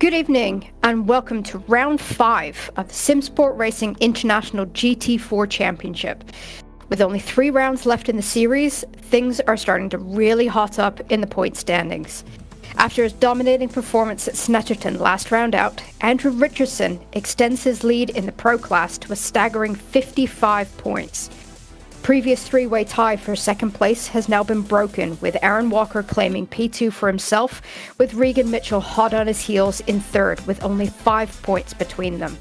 Good evening and welcome to round 5 of the Simsport Racing International GT4 Championship. With only 3 rounds left in the series, things are starting to really hot up in the point standings. After his dominating performance at Snetterton last round out, Andrew Richardson extends his lead in the pro class to a staggering 55 points. Previous three-way tie for second place has now been broken, with Aaron Walker claiming P2 for himself, with Regan Mitchell hot on his heels in third, with only 5 points between them.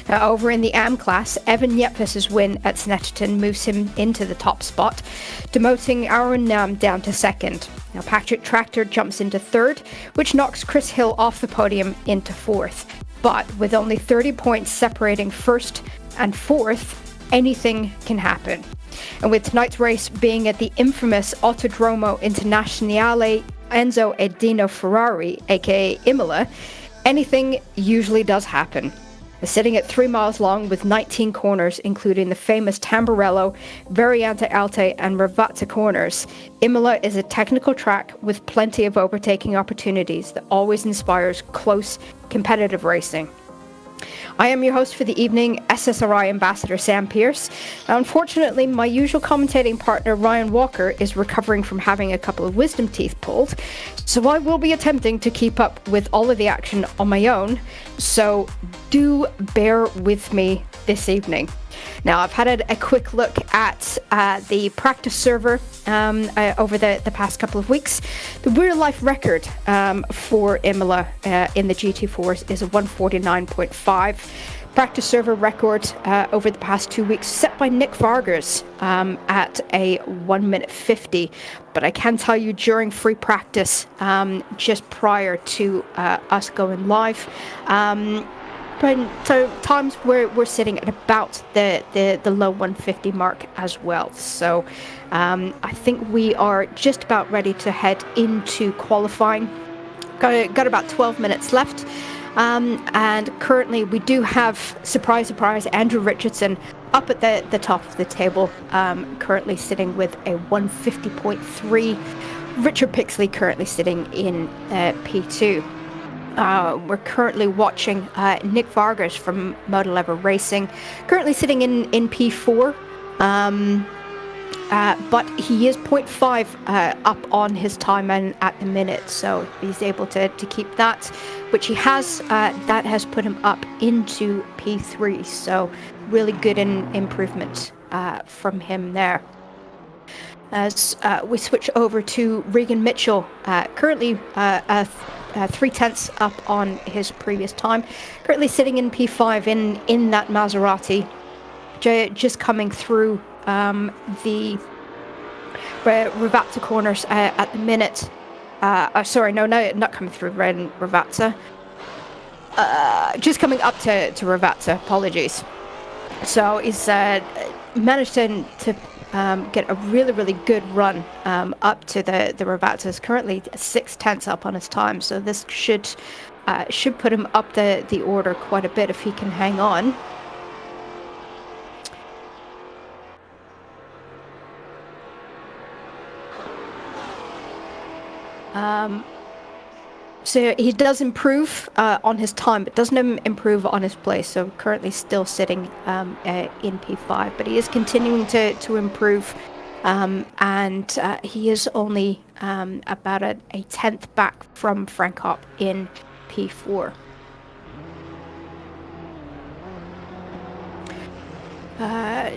Now, over in the AM class, Evan Yepes' win at Snetterton moves him into the top spot, demoting Aaron Nam down to second. Now, Patrick Tractor jumps into third, which knocks Chris Hill off the podium into fourth. But with only 30 points separating first and fourth, anything can happen. And with tonight's race being at the infamous Autodromo Internazionale Enzo Edino Ferrari, aka Imola, anything usually does happen. Sitting at 3 miles long with 19 corners, including the famous Tamburello, Variante Alte and Ravazza corners, Imola is a technical track with plenty of overtaking opportunities that always inspires close, competitive racing. I am your host for the evening, SSRI Ambassador Sam Pierce. Now, unfortunately, my usual commentating partner Ryan Walker is recovering from having a couple of wisdom teeth pulled, so I will be attempting to keep up with all of the action on my own, so do bear with me this evening. Now, I've had a quick look at the practice server over the past couple of weeks. The real-life record for Imola in the GT4s is a 149.5. Practice server record over the past 2 weeks set by Nick Vargas at a 1 minute 50. But I can tell you during free practice, just prior to us going live, so times we're sitting at about the low 150 mark as well. So I think we are just about ready to head into qualifying. Got about 12 minutes left. And currently we do have, surprise, surprise, Andrew Richardson up at the top of the table, currently sitting with a 150.3. Richard Pixley currently sitting in P2. We're currently watching Nick Vargas from Moto Lever Racing, currently sitting in P4, but he is 0.5 up on his time at the minute, so he's able to keep that, which he has. That has put him up into P3, so really good improvement from him there. As we switch over to Regan Mitchell, currently 3/10 up on his previous time, currently sitting in P5 in that Maserati, just coming through the Ravazza corners at the minute. Sorry, no, not coming through Ravazza. Just coming up to Ravazza, apologies. So he's managed to get a really good run up to the Ravazza. Currently 6/10 up on his time, so this should put him up the order quite a bit if he can hang on. So he does improve on his time, but doesn't improve on his place. So currently still sitting in P5, but he is continuing to improve, and he is only about a 10th back from Frank Hopp in P4.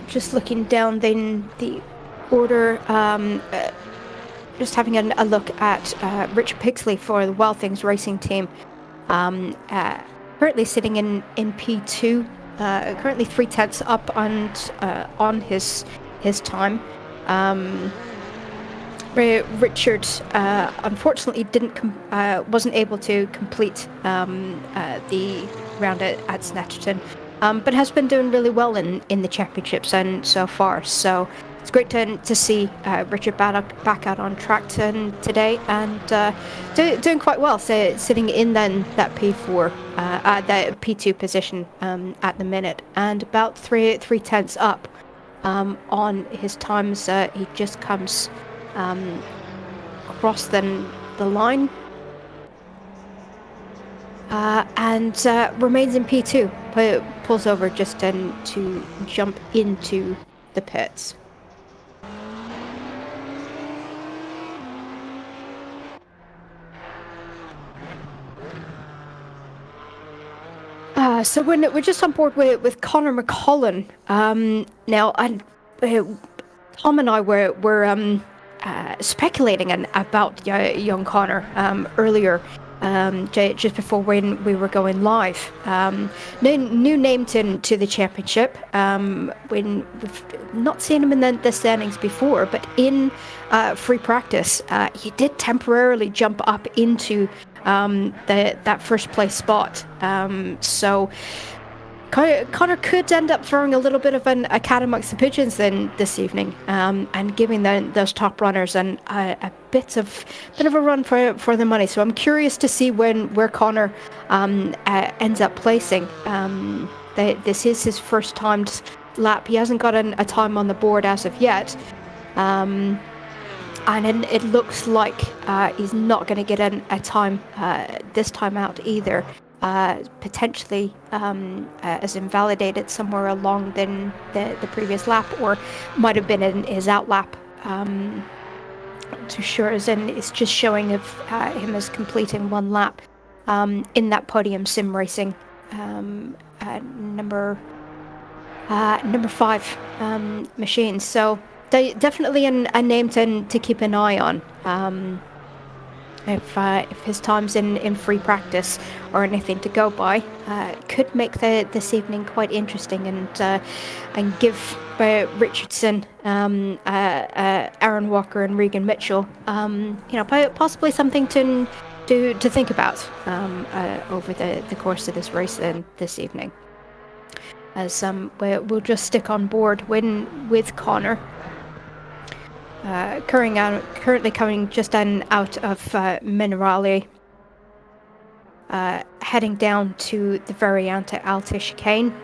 Just looking down then the order. Just having a look at Richard Pixley for the Wild Things Racing team. Currently sitting in P2, currently 3/10 up on his time. Richard unfortunately wasn't able to complete the round at Snetterton, but has been doing really well in the championships and so far. So it's great to see Richard back out on track today and doing quite well. So sitting in then that P4, that P2 position at the minute, and about 3/10 up on his times. He just comes across the line. and remains in P2. Pulls over just then to jump into the pits. So we're just on board with Connor McCollin. Now, Tom and I were speculating about young Connor earlier, just before when we were going live. New name to the championship. When we've not seen him in the standings before, but in free practice, he did temporarily jump up into that first place spot. So Connor could end up throwing a little bit of a cat amongst the pigeons then this evening, and giving those top runners a bit of a run for the money. So I'm curious to see where Connor ends up placing. This is his first timed lap. He hasn't got a time on the board as of yet. And it looks like he's not going to get a time this time out either. Potentially as invalidated somewhere along the previous lap, or might have been in his out lap. To sure, as in it's just showing of him as completing one lap in that podium sim racing number 5 machine. So definitely a name to keep an eye on. If his time's in free practice or anything to go by, could make this evening quite interesting and give Richardson, Aaron Walker, and Regan Mitchell, possibly something to think about over the course of this race this evening. As we'll just stick on board with Connor. Currently coming just out of Minerale, heading down to the Variante Alte chicane.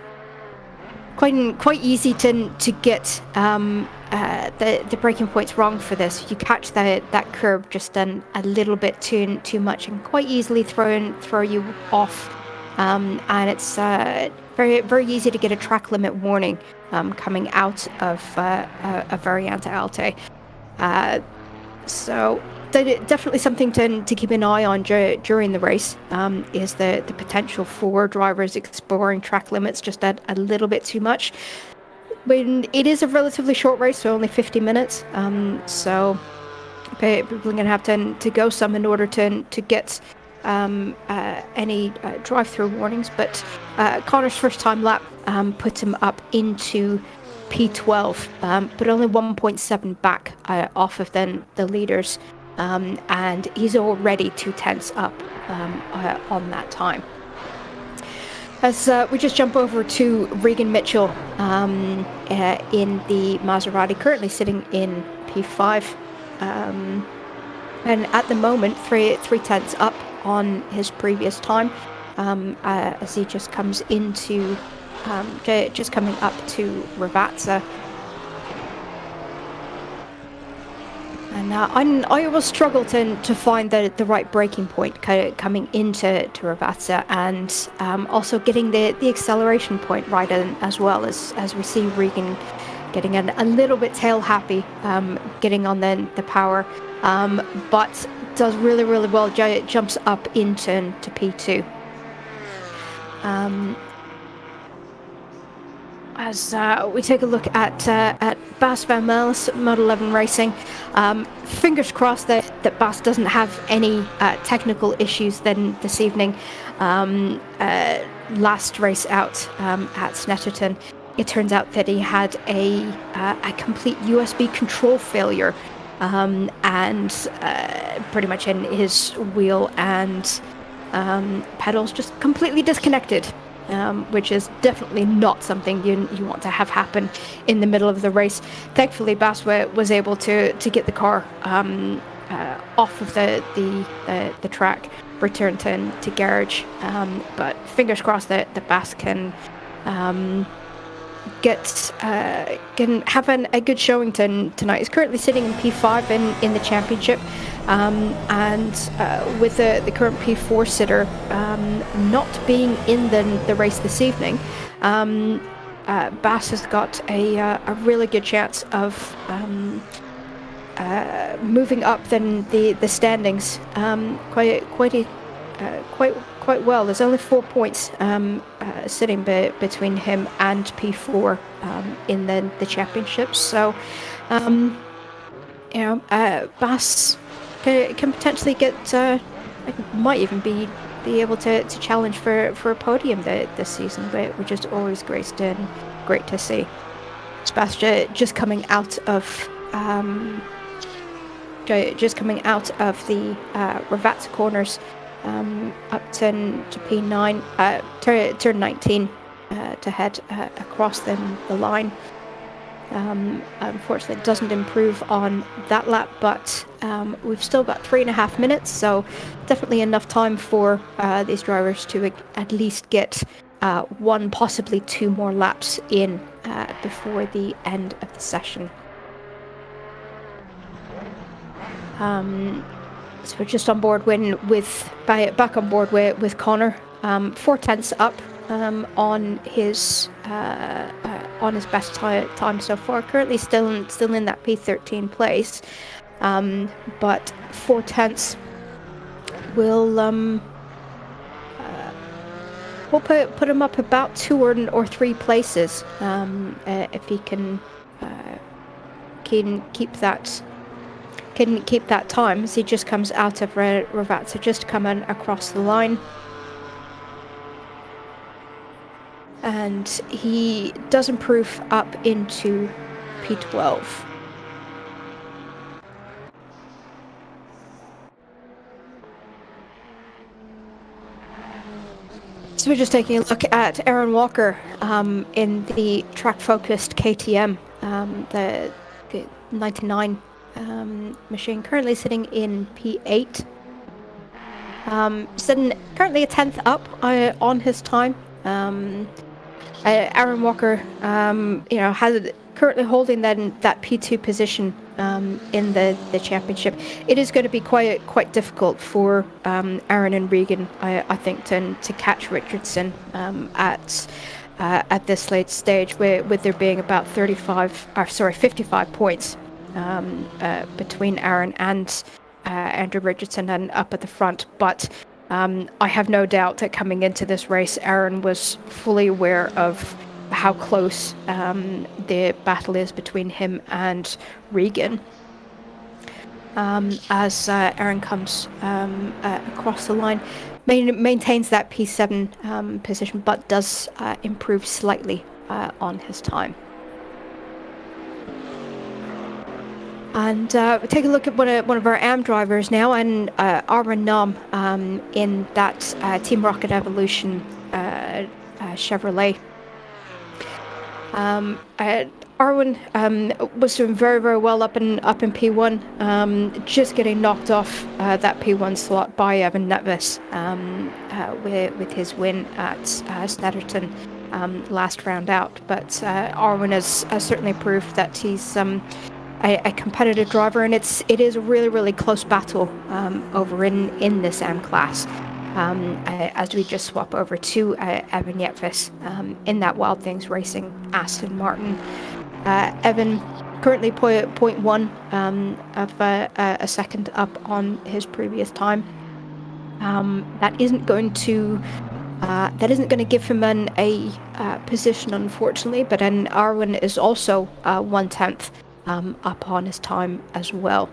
Quite easy to get the braking points wrong for this. You catch that curb just a little bit too much, and quite easily throw you off. And it's very very easy to get a track limit warning coming out of a Variante Alte. So definitely something to keep an eye on during the race, is the potential for drivers exploring track limits just a little bit too much. When it is a relatively short race, so only 50 minutes, so people are going to have to go some in order to get any drive-through warnings. But Connor's first time lap puts him up into P12, but only 1.7 back off of the leaders, and he's already 2/10 up on that time. As we just jump over to Regan Mitchell in the Maserati, currently sitting in P5, and at the moment 3/10 up on his previous time, as he just comes into just coming up to Ravazza. And I always struggle to find the right braking point coming into Ravazza, and also getting the acceleration point right as well, as we see Regan getting a little bit tail happy, getting on the power, but does really well. Jumps up into P2. As we take a look at Bas van Melis, Moto 11 Racing, fingers crossed that Bas doesn't have any technical issues then this evening. Last race out at Snetterton, it turns out that he had a complete USB control failure, and pretty much in his wheel and pedals just completely disconnected. Which is definitely not something you want to have happen in the middle of the race. Thankfully, Bas was able to get the car off of the track, return to garage. But fingers crossed that Bas can have a good showing tonight. He's currently sitting in P5 in the championship. And with the current P4 sitter not being in the race this evening, Bass has got a really good chance of moving up the standings quite well. There's only 4 points sitting between him and P4 in the championships. So, Bass can potentially get, might even be able to challenge for a podium this season, which is always great to see. Bass just coming out of the Ravazza corners. Up to P9, turn 19 to head across the line. Unfortunately, it doesn't improve on that lap, but we've still got 3.5 minutes, so definitely enough time for these drivers to at least get 1, possibly 2 more laps in before the end of the session. So we're just on board back on board with Connor, 4 tenths up on his best time so far. Currently still in that P13 place, but 4 tenths will put him up about 2 or 3 places if he can keep that. Can keep that time as he just comes out of Ravazza, just coming across the line. And he does improve up into P12. So we're just taking a look at Aaron Walker in the track-focused KTM, the 99 machine, currently sitting in P8. Sitting currently a 10th up on his time. Aaron Walker, has currently holding that P2 position in the championship. It is going to be quite difficult for Aaron and Regan, I think, to catch Richardson at this late stage, with there being about 55 points between Aaron and Andrew Richardson and up at the front. But I have no doubt that coming into this race, Aaron was fully aware of how close the battle is between him and Regan. As Aaron comes across the line, maintains that P7 position, but does improve slightly on his time. And take a look at one of our AM drivers now, and Arwen Nam in that Team Rocket Evolution Chevrolet. Arwen was doing very, very well up in P1, just getting knocked off that P1 slot by Evan Netvis with his win at Snetterton last round out. But Arwen has certainly proved that he's a competitive driver, and it is a really, really close battle over in this M class. As we just swap over to Evan Netvis in that Wild Things Racing Aston Martin. Evan currently 0.1 of a second up on his previous time. That isn't going to give him a position, unfortunately. But then Arwen is also 1/10 up on his time as well.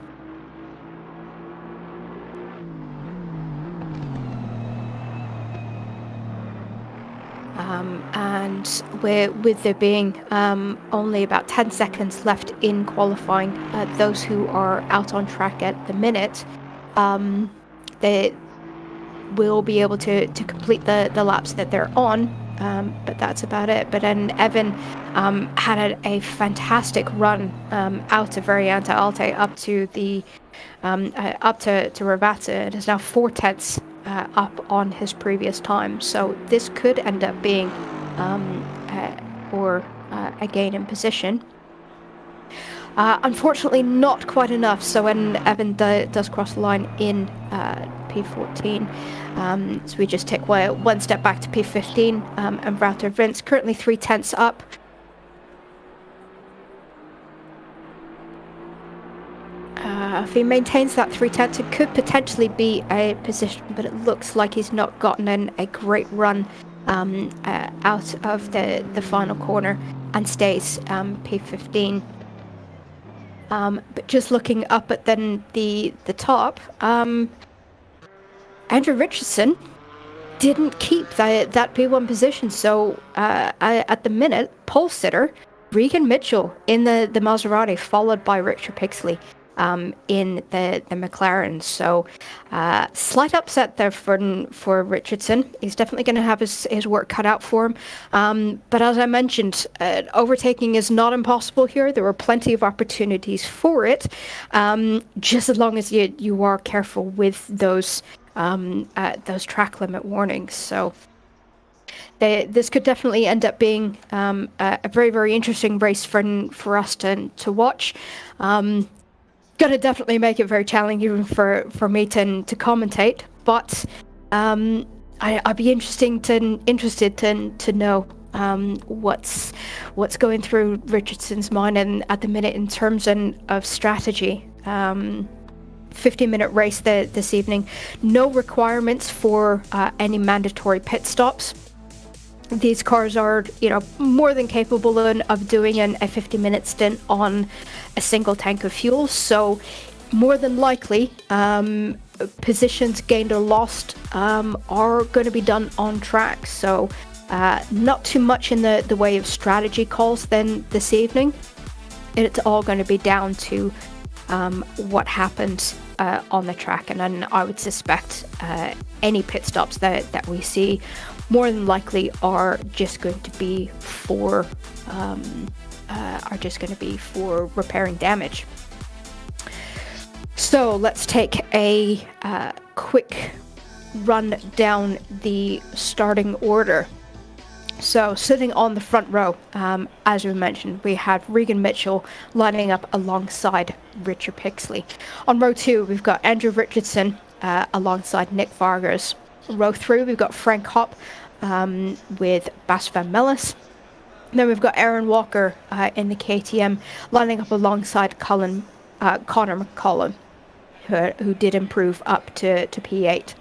And with there being only about 10 seconds left in qualifying, those who are out on track at the minute, they will be able to complete the laps that they're on, but that's about it. But then Evan had a fantastic run out of Variante Alte up to the up to Ravazza. It is now 4/10 up on his previous time, so this could end up being a gain in position. Unfortunately, not quite enough. So when Evan does cross the line in P14, so we just take one step back to P15, and Wouter Vince currently 3/10 up. If he maintains that 3/10, it could potentially be a position, but it looks like he's not gotten in a great run out of the final corner and stays P15. But just looking up at then the top, Andrew Richardson didn't keep that P1 position. So at the minute, pole sitter Regan Mitchell in the Maserati, followed by Richard Pixley in the McLaren. So slight upset there for Richardson. He's definitely going to have his work cut out for him. But as I mentioned, overtaking is not impossible here. There were plenty of opportunities for it, just as long as you are careful with those track limit warnings. So this could definitely end up being a very, very interesting race for us to watch. Going to definitely make it very challenging for me to commentate, but I'd be interested to know what's going through Richardson's mind and at the minute in terms of strategy. 15-minute race this evening. No requirements for any mandatory pit stops. These cars are, more than capable of doing a 50-minute stint on a single tank of fuel. So, more than likely, positions gained or lost are going to be done on track. So, not too much in the way of strategy calls then this evening. It's all going to be down to what happens on the track, and then I would suspect any pit stops that we see more than likely are just going to be for repairing damage. So let's take a quick run down the starting order. So sitting on the front row, as we mentioned, we have Regan Mitchell lining up alongside Richard Pixley. On row 2, we've got Andrew Richardson alongside Nick Vargas. Row 3, we've got Frank Hopp with Bas van Mellis. Then we've got Aaron Walker in the KTM lining up alongside Connor McCollum, who did improve up to P8.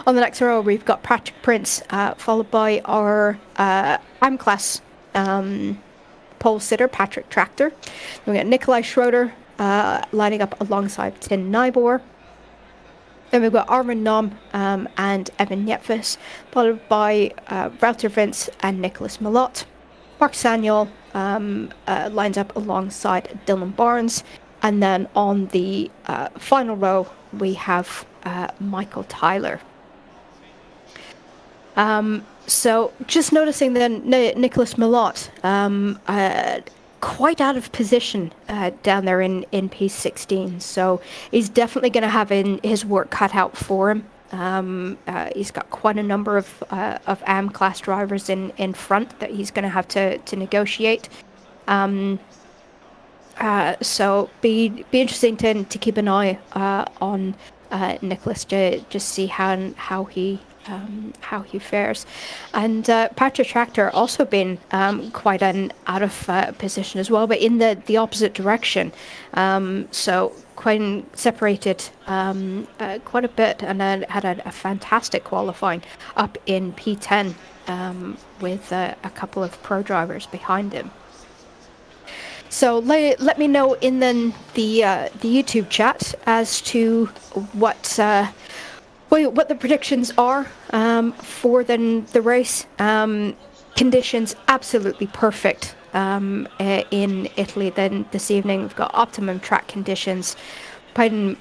On the next row, we've got Patrick Prince, followed by our AM-class pole sitter, Patrick Tractor. Then we got Nikolai Schroeder lining up alongside Tim Nybor. Then we've got Armin Nom and Evan Yetvis, followed by Wouter Vince and Nicholas Malott. Mark Sanyol lines up alongside Dylan Barnes. And then on the final row, we have Michael Tyler. So just noticing then Nicholas Malott, quite out of position down there in P16. So he's definitely going to have his work cut out for him. He's got quite a number of AM class drivers in front that he's going to have to negotiate. So be interesting to keep an eye on Nicholas to just see how he fares. And Patrick Tractor also been quite an out of position as well, but in the opposite direction. So quite separated quite a bit, and had a fantastic qualifying up in P10 with a couple of pro drivers behind him. So let me know in the YouTube chat as to what the predictions are for the race. Conditions absolutely perfect in Italy then this evening. We've got optimum track conditions,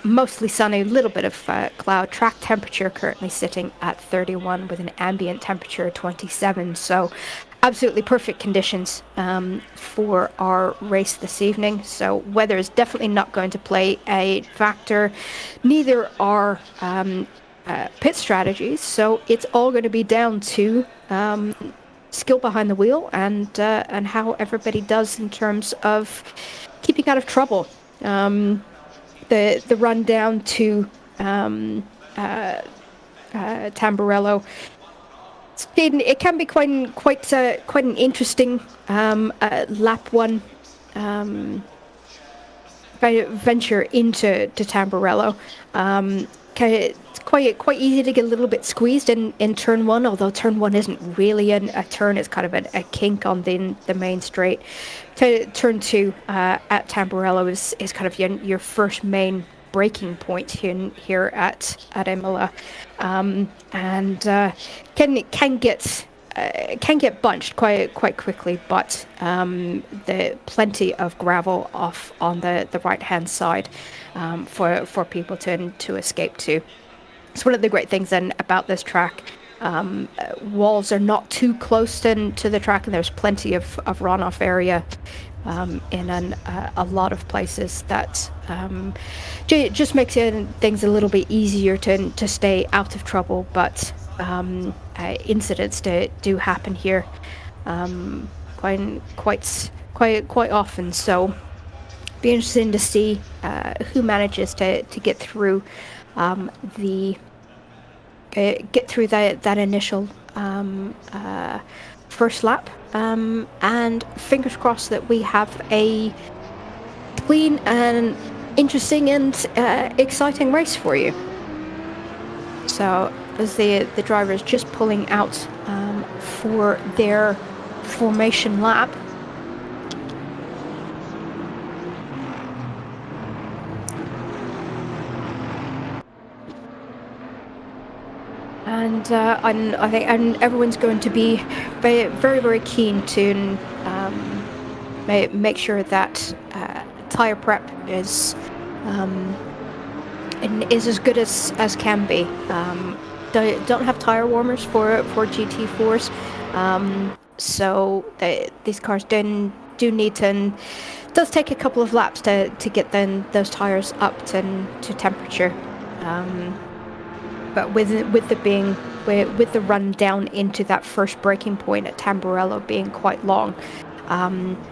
mostly sunny, a little bit of cloud. Track temperature currently sitting at 31 with an ambient temperature of 27. So absolutely perfect conditions for our race this evening. So weather is definitely not going to play a factor. Neither are pit strategies. So it's all going to be down to skill behind the wheel and how everybody does in terms of keeping out of trouble. The run down to Tamburello, it can be quite an interesting lap one venture into Tamburello. It's quite easy to get a little bit squeezed in turn one, although turn one isn't really a turn. It's kind of a kink on the main straight. Turn two at Tamburello is kind of your first main braking point here at Imola, and can get bunched quite quickly, but the plenty of gravel off on the right hand side for people to escape to. It's one of the great things then about this track. Walls are not too close to the track, and there's plenty of runoff area in a lot of places that just makes things a little bit easier to stay out of trouble. But incidents do happen here quite often. So be interesting to see who manages to get through that initial first lap, and fingers crossed that we have a clean and interesting and exciting race for you. So as the drivers just pulling out for their formation lap. And I think everyone's going to be very keen to make sure that tire prep is as good as can be. Don't have tire warmers for GT4s, so these cars do need to. It does take a couple of laps to get those tires up to temperature. But with the run down into that first braking point at Tamburello being quite long,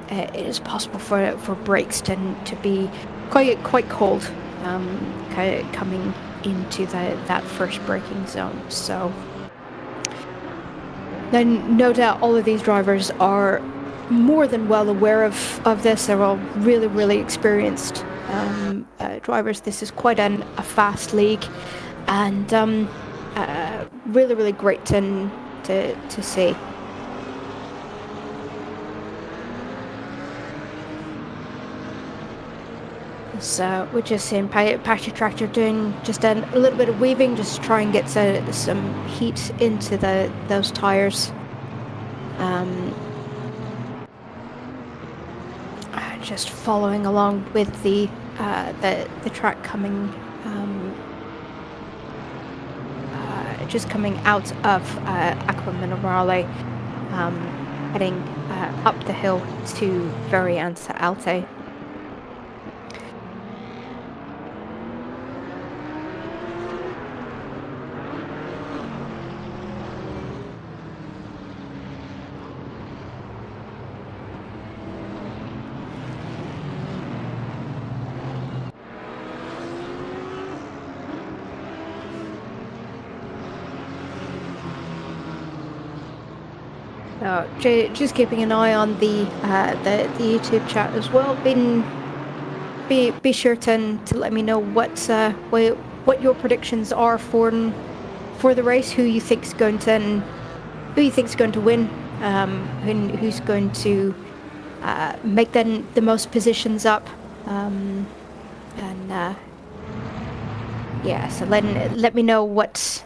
it is possible for brakes to be quite cold coming into that first braking zone. So then no doubt all of these drivers are more than well aware of this. They're all really experienced drivers. This is quite a fast league, and really great to see. So we're just seeing Patchy Tractor doing just a little bit of weaving, just to try and get some heat into those tires. Just following along with the track coming, just coming out of Acqua Minerale, heading up the hill to Varianza Alte. Just keeping an eye on the YouTube chat as well. Be sure to let me know what your predictions are for the race. Who you think's going to win? Who's going to make the most positions up? Yeah. So let me know what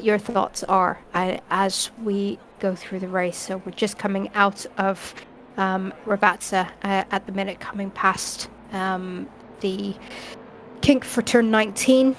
your thoughts are as we go through the race. So we're just coming out of Ravazza at the minute, coming past the kink for turn 19.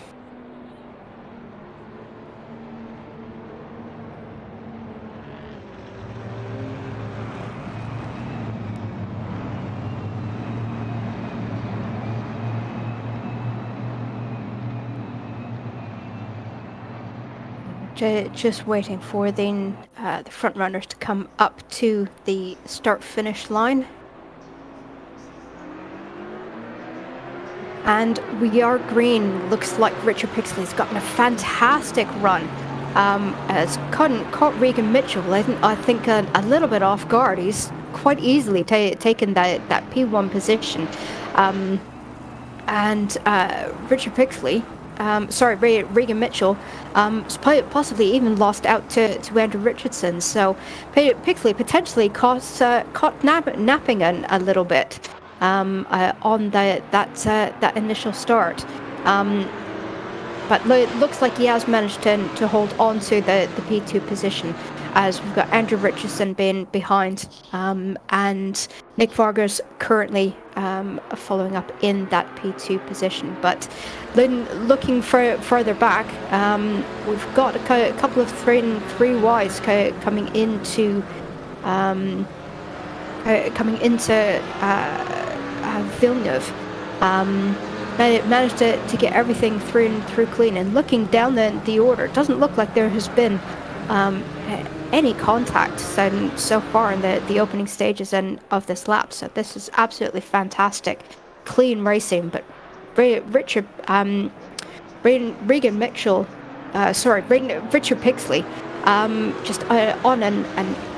Just waiting for the front runners to come up to the start-finish line. And We Are Green looks like Richard Pixley's gotten a fantastic run. Has caught Regan Mitchell, I think a little bit off guard. He's quite easily taken that P1 position. Richard Pixley, Regan Mitchell, possibly even lost out to Andrew Richardson. So Pixley potentially caught napping a little bit on that initial start. But it looks like he has managed to hold on to the P2 position, as we've got Andrew Richardson being behind, and Nick Vargas currently following up in that P2 position. But looking further back, we've got a couple of 3 and 3 wides coming into Villeneuve. Managed to get everything through clean, and looking down the order, it doesn't look like there has been any contact so far in the opening stages of this lap. So this is absolutely fantastic, clean racing. But Richard Pixley, just on an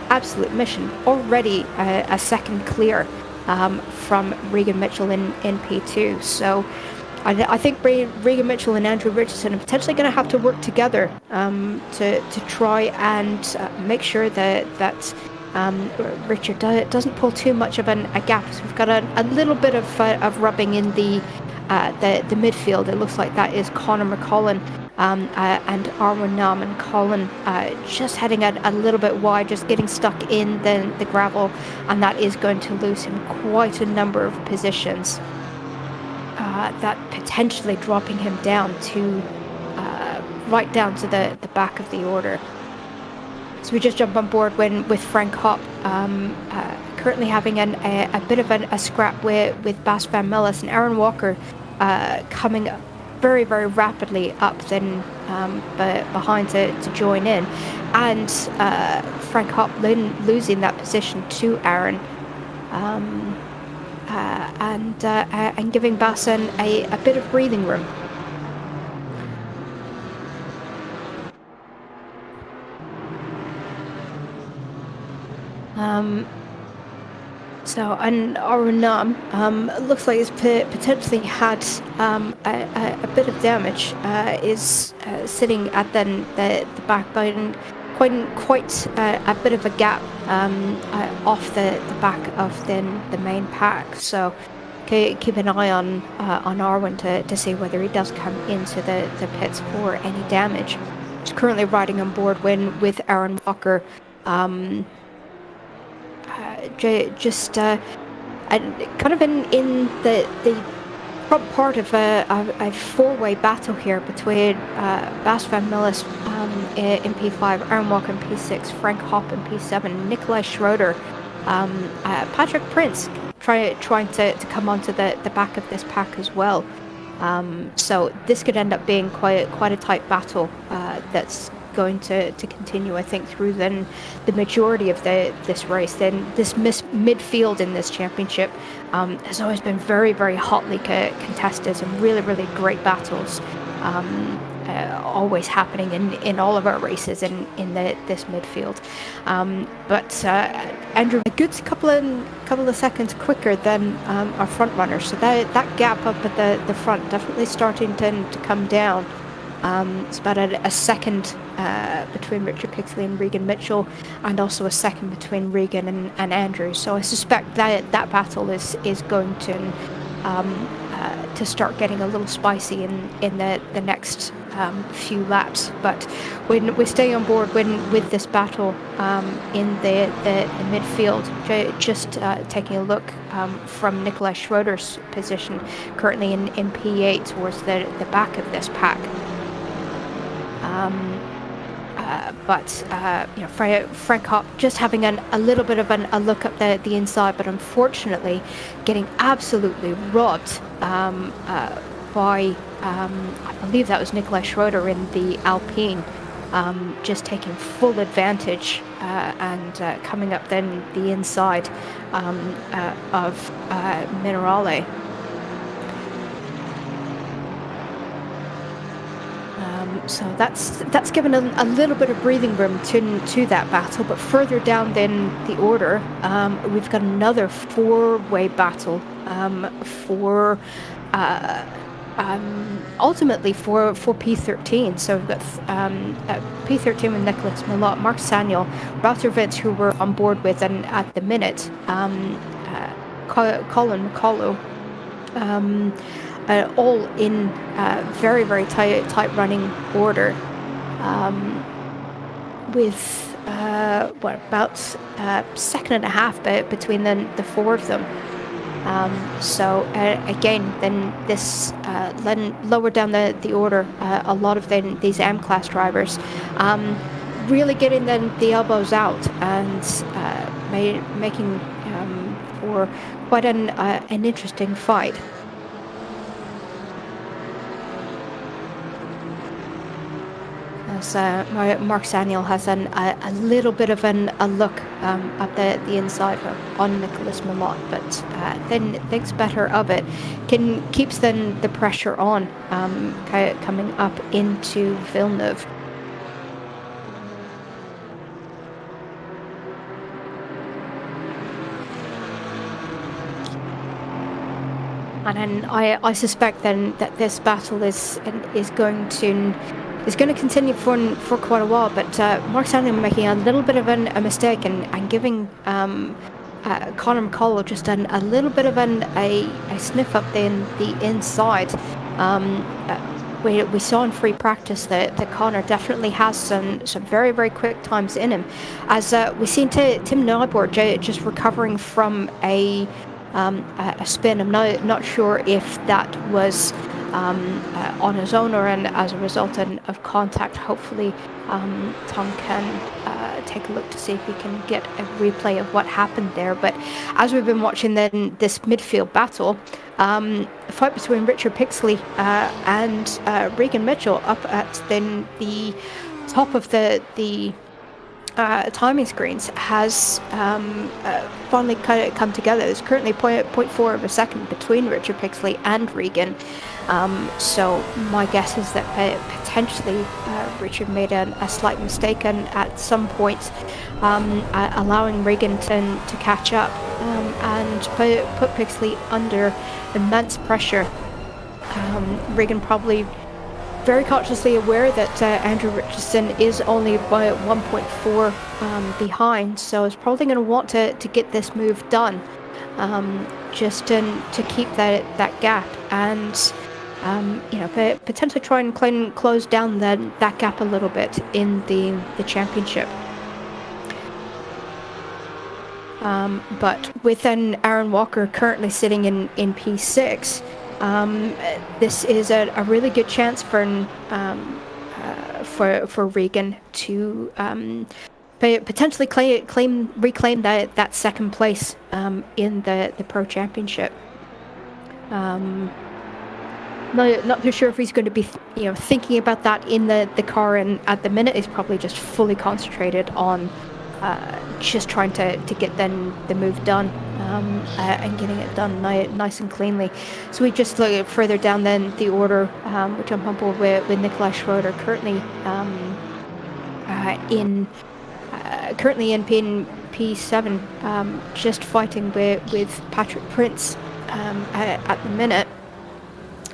absolute mission, already a second clear from Regan Mitchell in P2. So I think Regan Mitchell and Andrew Richardson are potentially going to have to work together to try and make sure that Richard doesn't pull too much of a gap. So we've got a little bit of rubbing in the midfield. It looks like that is Connor McCollin and Arwen Nam, and Colin just heading a little bit wide, just getting stuck in the gravel, and that is going to lose him quite a number of positions. That potentially dropping him down to right down to the back of the order. So we just jump on board with Frank Hopp, currently having a bit of a scrap with Bas Van Millis, and Aaron Walker coming very, very rapidly up then behind to join in, and Frank Hopp losing that position to Aaron, and giving Basson a bit of breathing room. And Arunam looks like he's potentially had a bit of damage. Is sitting at the back, but quite a bit of a gap off the back of the main pack. So keep an eye on Arwen to see whether he does come into the pits for any damage. He's currently riding on board with Aaron Walker. Just kind of in the front part of a four-way battle here between Bas Van Millis in P5, Aaron Walker in P6, Frank Hopp in P7, Nikolai Schroeder, Patrick Prince trying to come onto the back of this pack as well. So this could end up being quite a tight battle that's going to continue, I think, through then the majority of this race. Then this midfield in this championship has always been very, very hotly contested, and really, really great battles always happening in all of our races in this midfield. But Andrew, a good couple of seconds quicker than our front runner, so that gap up at the front definitely starting to come down. It's about a second between Richard Pixley and Regan Mitchell, and also a second between Regan and Andrew. So I suspect that battle is going to start getting a little spicy in the next few laps. But when we stay on board with this battle in the midfield, just taking a look from Nikolai Schroeder's position, currently in P8 towards the back of this pack. Frank Hopp just having a little bit of a look up the inside, but unfortunately getting absolutely robbed by, I believe that was Nikolai Schroeder in the Alpine, just taking full advantage and coming up then the inside of Minerale. So that's given a little bit of breathing room to that battle. But further down in the order, we've got another four-way battle for ultimately for P13. So we've got P13 with Nicholas Milot, Mark Saniel, Wouter Vince, who we're on board with, and at the minute, Colin McCullough. All in very, very tight running order, with about second and a half between the four of them. So again, then this then lower down the order, a lot of these M-class drivers really getting the elbows out and making for quite an interesting fight. As Mark Saniel has a little bit of a look at the inside on Nicholas Milot, but then thinks better of it. Keeps the pressure on coming up into Villeneuve. And then I suspect then that this battle is going to continue for quite a while, but Mark Saniel making a little bit of a mistake and giving Conor McCullough just a little bit of a sniff up in the inside. We saw in free practice that Conor definitely has some very, very quick times in him. As we've seen Tim Nyborg just recovering from a spin. I'm not sure if that was on his own or as a result of contact. Hopefully Tom can take a look to see if he can get a replay of what happened there. But as we've been watching then this midfield battle, a fight between Richard Pixley and Regan Mitchell up at then the top of the timing screens has finally kind of come together. There's currently 0.4 of a second between Richard Pixley and Regan. So my guess is that potentially Richard made a slight mistake and at some point allowing Regan to catch up and put Pixley under immense pressure. Regan probably very consciously aware that Andrew Richardson is only by 1.4 behind, so is probably going to want to get this move done, just to keep that gap and potentially try and close down that gap a little bit in the championship. But with Aaron Walker currently sitting in P6. This is a really good chance for Regan to potentially reclaim that second place in the Pro Championship. Not too sure if he's going to be thinking about that in the car, and at the minute he's probably just fully concentrated on just trying to get the move done and getting it done nice and cleanly. So we just look further down then the order, which I'm on board with Nikolai Schroeder currently in P7, just fighting with Patrick Prince at the minute,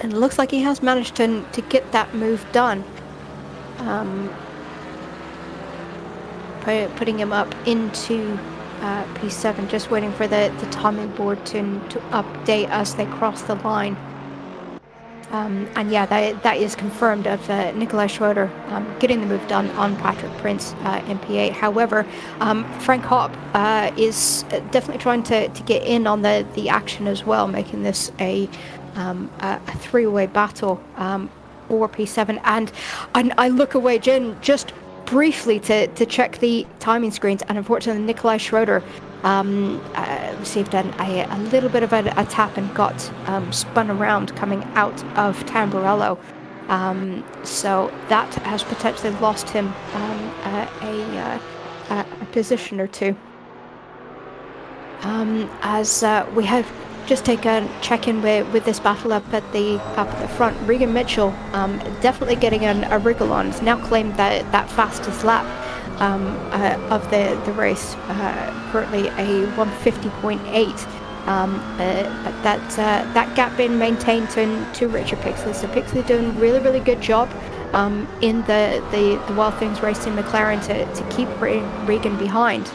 and it looks like he has managed to get that move done. Putting him up into P7, just waiting for the timing board to update as they cross the line. And yeah, that is confirmed of Nikolai Schroeder getting the move done on Patrick Prince in P8. However, Frank Hopp is definitely trying to get in on the action as well, making this a three-way battle for P7. And I look away, Jen, just briefly to check the timing screens, and unfortunately Nikolai Schroeder received a little bit of a tap and got spun around coming out of Tamburello. So that has potentially lost him a position or two. As we have just take a check in with this battle up at the front. Regan Mitchell definitely getting a wriggle on. He's now claimed that fastest lap of the race, currently a 150.8. But that gap being maintained to Richard Pixley. So Pixley doing a really good job in the Wild Things Racing McLaren to keep Regan behind.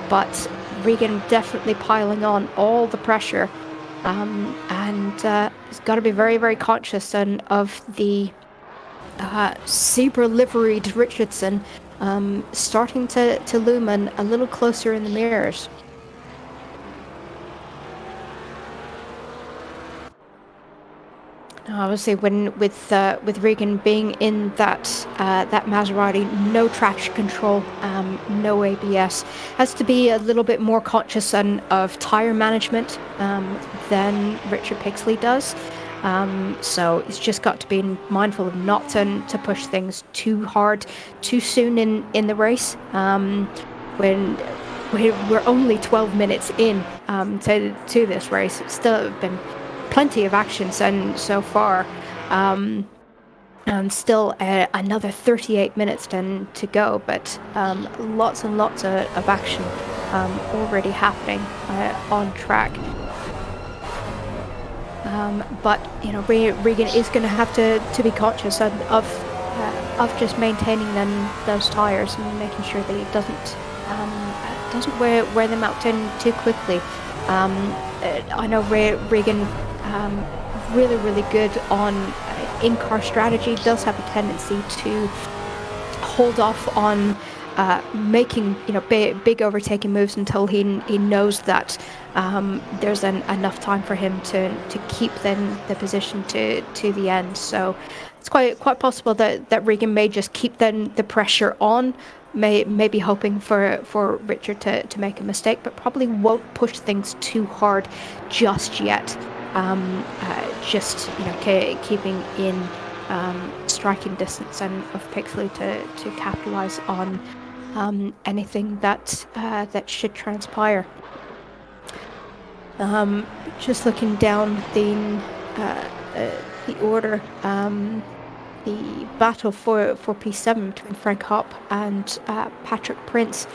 But Regan definitely piling on all the pressure, and he's got to be very conscious of the zebra liveried Richardson starting to loom in a little closer in the mirrors. Obviously, with Regan being in that Maserati, no traction control, no ABS, has to be a little bit more conscious of tire management than Richard Pixley does. So he's just got to be mindful of not to push things too hard, too soon in the race. When we're only 12 minutes in to this race, it's still been plenty of action so far, and still another 38 minutes to go, but lots and lots of action already happening on track. But Regan is going to have to be conscious of just maintaining those tires and making sure that he doesn't wear them out too quickly. I know Regan really good on in-car strategy, does have a tendency to hold off on making big overtaking moves until he knows that there's enough time for him to keep then the position to the end. So it's quite possible that Regan may just keep then the pressure on, maybe hoping for Richard to make a mistake, but probably won't push things too hard just yet. Just keeping in striking distance and of Pixley to capitalize on anything that should transpire. Just looking down the order, the battle for P7 between Frank Hopp and Patrick Prince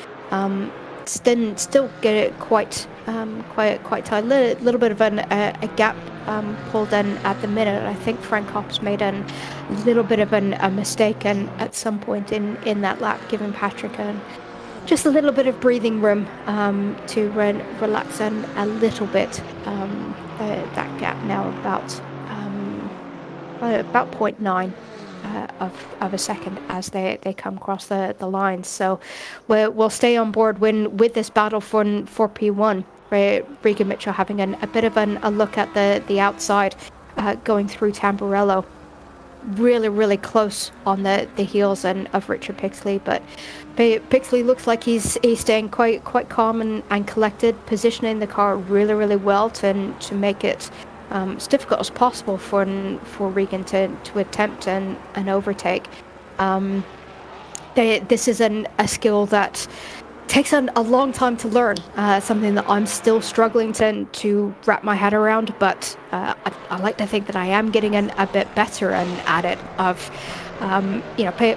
still get it quite tight. Little bit of a gap pulled in at the minute. I think Frank Hopp's made a little bit of a mistake and at some point in that lap, giving Patrick just a little bit of breathing room to relax in a little bit. That gap now about 0.9 of a second as they come across the line. So we'll stay on board with this battle for P1. Regan Mitchell having a bit of a look at the outside, going through Tamburello, really close on the heels of Richard Pixley, but Pixley looks like he's staying quite calm and collected, positioning the car really well to make it as difficult as possible for Regan to attempt an overtake. This is a skill that takes a long time to learn, something that I'm still struggling to wrap my head around, but I like to think that I am getting a bit better at it, of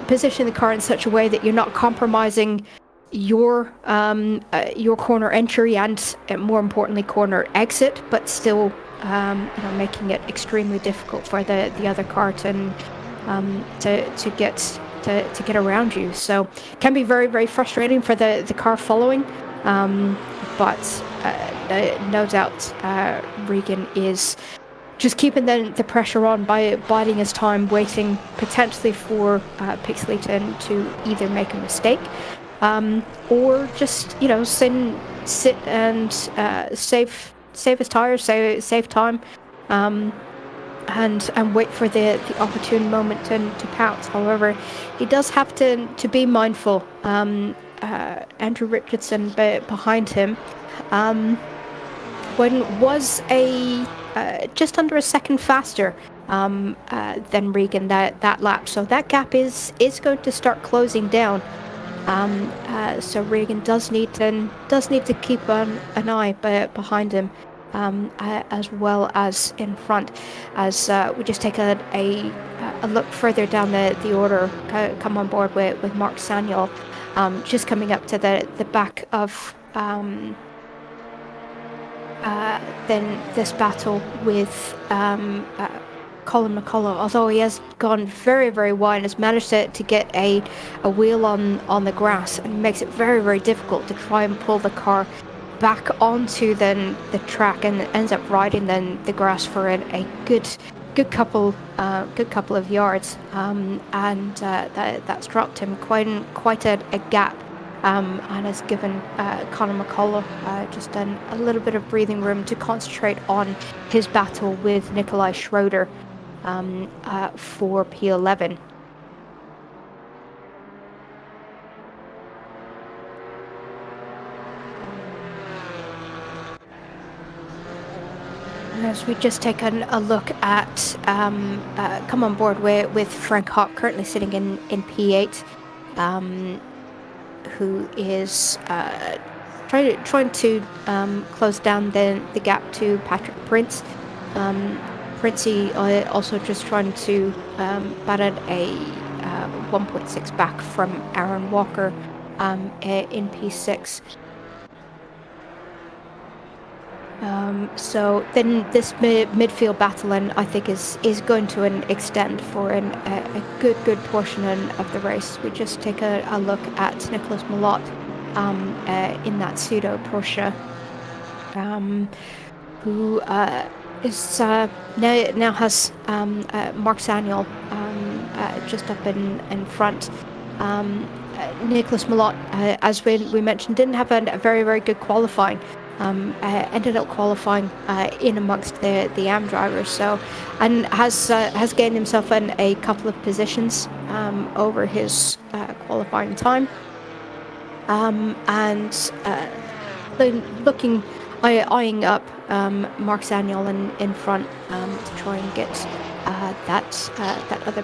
positioning the car in such a way that you're not compromising your corner entry and more importantly corner exit, but still making it extremely difficult for the other car to get around you. So it can be very frustrating for the car following, but no doubt Regan is just keeping the pressure on by biding his time, waiting potentially for Pixley to either make a mistake or just sit and save his tires, save time, and wait for the opportune moment to pounce. However, he does have to be mindful. Andrew Richardson behind him was just under a second faster than Regan that lap, so that gap is going to start closing down. So Regan does need to keep an eye behind him. as well as in front. As we just take a look further down the order, come on board with Mark Sanyol, just coming up to the back of then this battle with Colin McCullough. Although he has gone very, very wide, has managed to get a wheel on the grass, and makes it very, very difficult to try and pull the car back onto then the track, and ends up riding then the grass for a good couple of yards, and that's dropped him quite a gap. And has given Conor McCullough just a little bit of breathing room to concentrate on his battle with Nikolai Schroeder for P11. As we just take a look at come on board with Frank Hopp, currently sitting in P8. Who is trying to close down the gap to Patrick Prince. Princey also just trying to batted a 1.6 back from Aaron Walker in P6. So then this midfield battle, and I think is going to extend for a good portion of the race. We just take a look at Nicholas Malott in that pseudo Porsche, who is now has Mark Sanyol just up in front. Nicholas Malott, as we mentioned, didn't have a very, very good qualifying. Ended up qualifying in amongst the AM drivers, so, and has gained himself in a couple of positions over his qualifying time, and eyeing up Mark Sanyol in front to try and get that other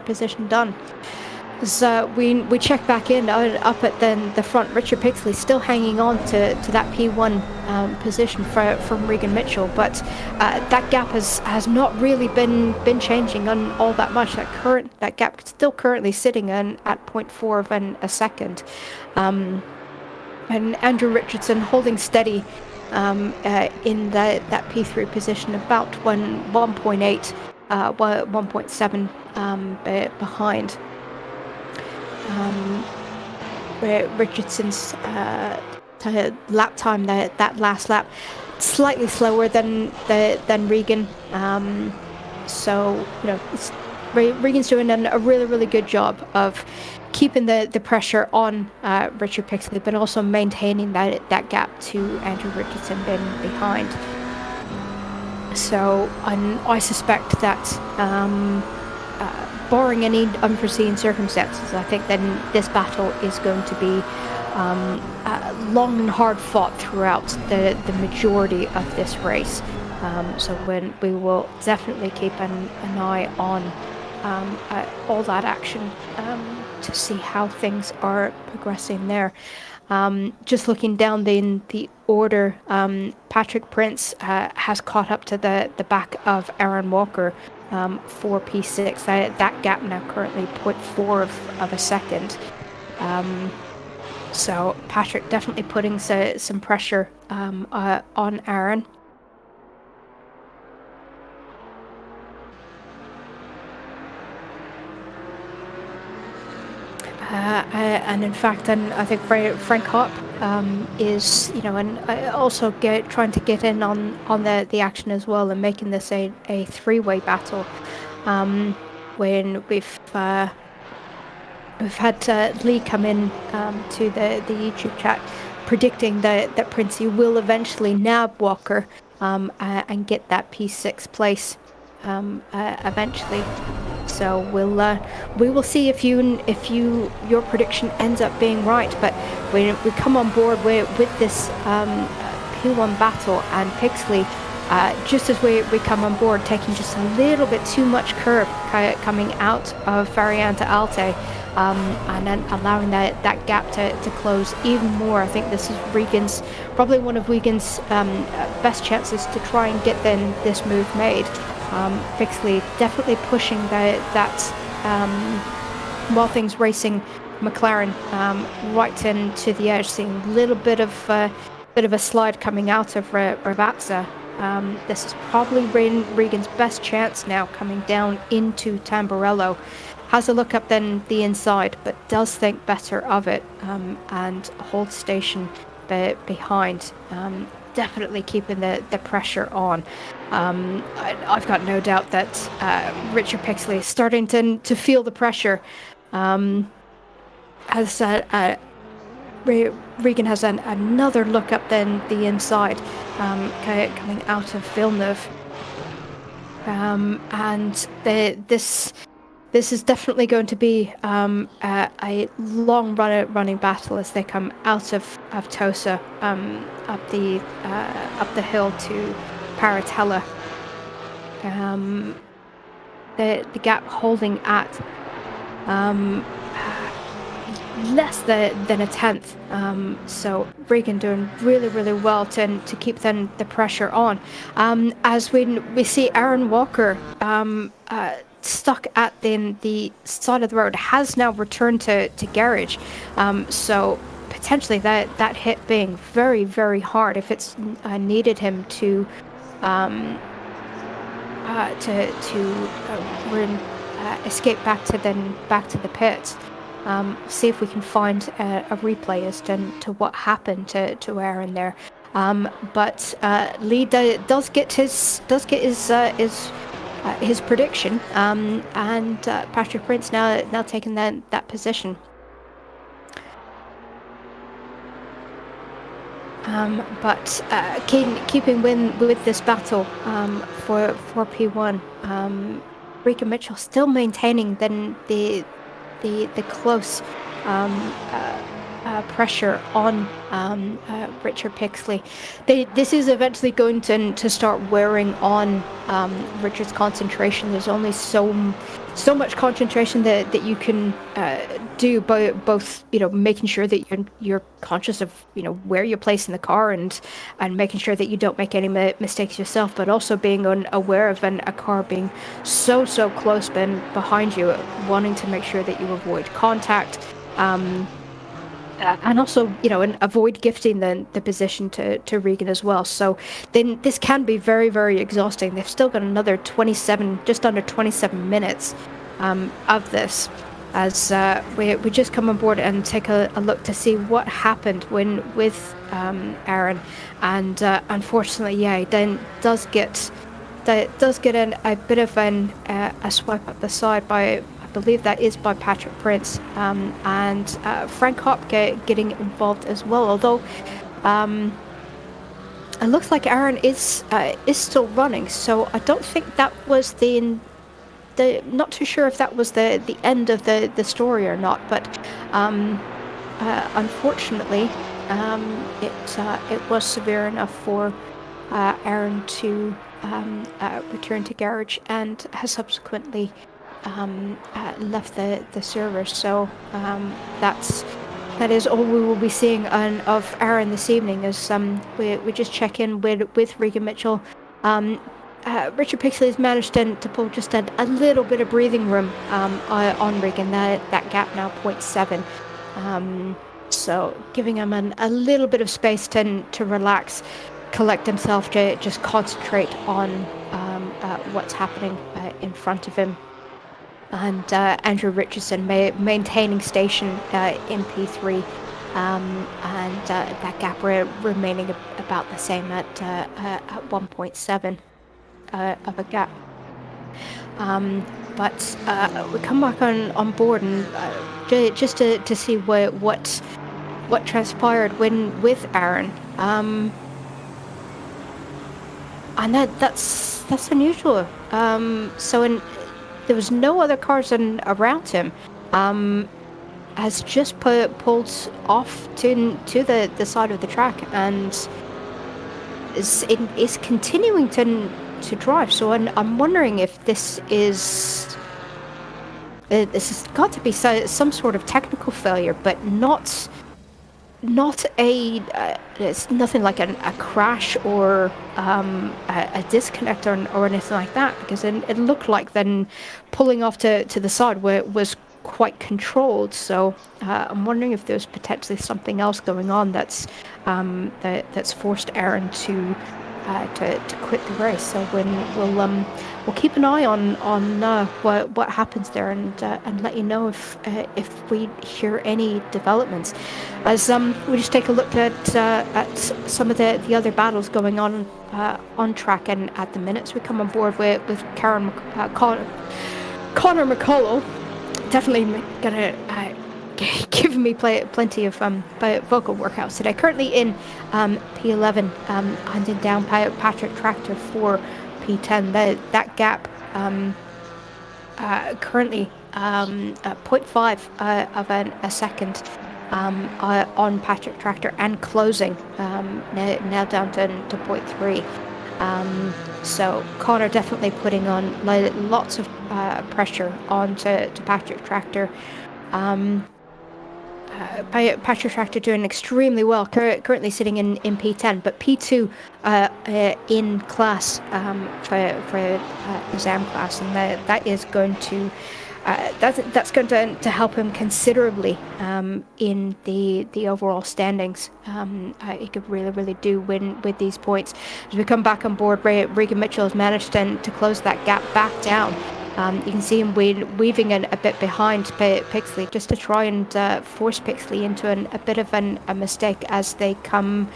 position done. So we check back in up at then the front. Richard Pixley still hanging on to that P1 position from Regan Mitchell, but that gap has not really been changing on all that much. That gap still currently sitting at 0.4 of a second, and Andrew Richardson holding steady in that P3 position, about 1.8, 1.7 behind. Richardson's lap time, that last lap, slightly slower than Regan. So Regan's doing a really good job of keeping the pressure on Richard Pixley, but also maintaining that gap to Andrew Richardson behind. So I suspect that barring any unforeseen circumstances, I think then this battle is going to be long and hard fought throughout the majority of this race. So when we will definitely keep an eye on all that action to see how things are progressing there. Just looking down the order, Patrick Prince has caught up to the back of Aaron Walker for P6. That gap now currently 0.4 of a second. So Patrick definitely putting some pressure on Aaron. And in fact, and I think Frank Hopp is, and also trying to get in on the action as well, and making this a three-way battle. When we've had Lee come in to the YouTube chat, predicting that Princey will eventually nab Walker and get that P6 place eventually. So we will see if your prediction ends up being right. But when we come on board with this P1 battle, and Pixley just as we come on board, taking just a little bit too much curb coming out of Variante Alte, and then allowing that gap to close even more. I think this is probably one of Wiegand's best chances to try and get this move made. Pixley definitely pushing that While Things Racing McLaren right into the edge, seeing a little bit of a slide coming out of Ravazza. This is probably Regan's best chance now, coming down into Tamburello. Has a look up then the inside, but does think better of it, and holds station behind. Definitely keeping the pressure on. I've got no doubt that Richard Pixley is starting to feel the pressure. As Regan has another look up then the inside, coming out of Villeneuve, and this is definitely going to be a long running battle as they come out of Tosa, up the hill to Paratella. The gap holding at less than a tenth, so Regan doing really well to keep then the pressure on. As we see Aaron Walker stuck at the side of the road, has now returned to garage, so potentially that hit being very hard if it's needed him to escape back to the pits. See if we can find a replay as to what happened to Aaron there. But Lee does get his prediction, and Patrick Prince now taking that position. But keeping with this battle for P1, Rika Mitchell still maintaining then the close pressure on Richard Pixley. This is eventually going to start wearing on Richard's concentration. There's only so much concentration that you can do, both making sure that you're conscious of where you're placing the car and making sure that you don't make any mistakes yourself, but also being aware of a car being so close behind you, wanting to make sure that you avoid contact. And also, and avoid gifting the position to Regan as well. So then this can be very exhausting. They've still got another just under 27 minutes of this, as we just come on board and take a look to see what happened with Aaron. And unfortunately, he then does get in a bit of a swipe up the side by, I believe that is by Patrick Prince, and Frank Hopp getting involved as well. Although it looks like Aaron is still running, so I don't think that was not too sure if that was the end of the story or not. But unfortunately, it was severe enough for Aaron to return to garage, and has subsequently left the server. So that is all we will be seeing of Aaron this evening, as we just check in with Regan Mitchell. Richard Pixley has managed to pull just a little bit of breathing room on Regan. That gap now 0.7, so giving him a little bit of space to relax, collect himself, to just concentrate on what's happening in front of him. And Andrew Richardson maintaining station in P3, and that gap remaining about the same at 1.7 of a gap. But we come back on board and just to see what transpired with Aaron, and that's unusual. So there was no other cars around him. Has just pulled off to the side of the track, and is continuing to drive. So I'm wondering if this has got to be some sort of technical failure, but not a it's nothing like a crash or a disconnect or anything like that, because it looked like then pulling off to the side where it was quite controlled. So I'm wondering if there's potentially something else going on that's forced Aaron to quit the race. So we'll keep an eye on what happens there, and let you know if we hear any developments. As we just take a look at some of the other battles going on track, and at the minutes we come on board with Connor McCullough, definitely gonna giving me plenty of vocal workouts today. Currently in P11, hunting down Patrick Tractor for P10. That gap currently 0.5 of a second on Patrick Tractor, and closing now down to 0.3. So Connor definitely putting on lots of pressure on to Patrick Tractor. Patrick Tractor doing extremely well, currently sitting in P10, but P2 in class for exam class, and that is going to that's going to help him considerably in the overall standings. He could really do win with these points. As we come back on board, Regan Mitchell has managed to close that gap back down. You can see him weaving in a bit behind Pixley, just to try and force Pixley into a bit of a mistake as they come.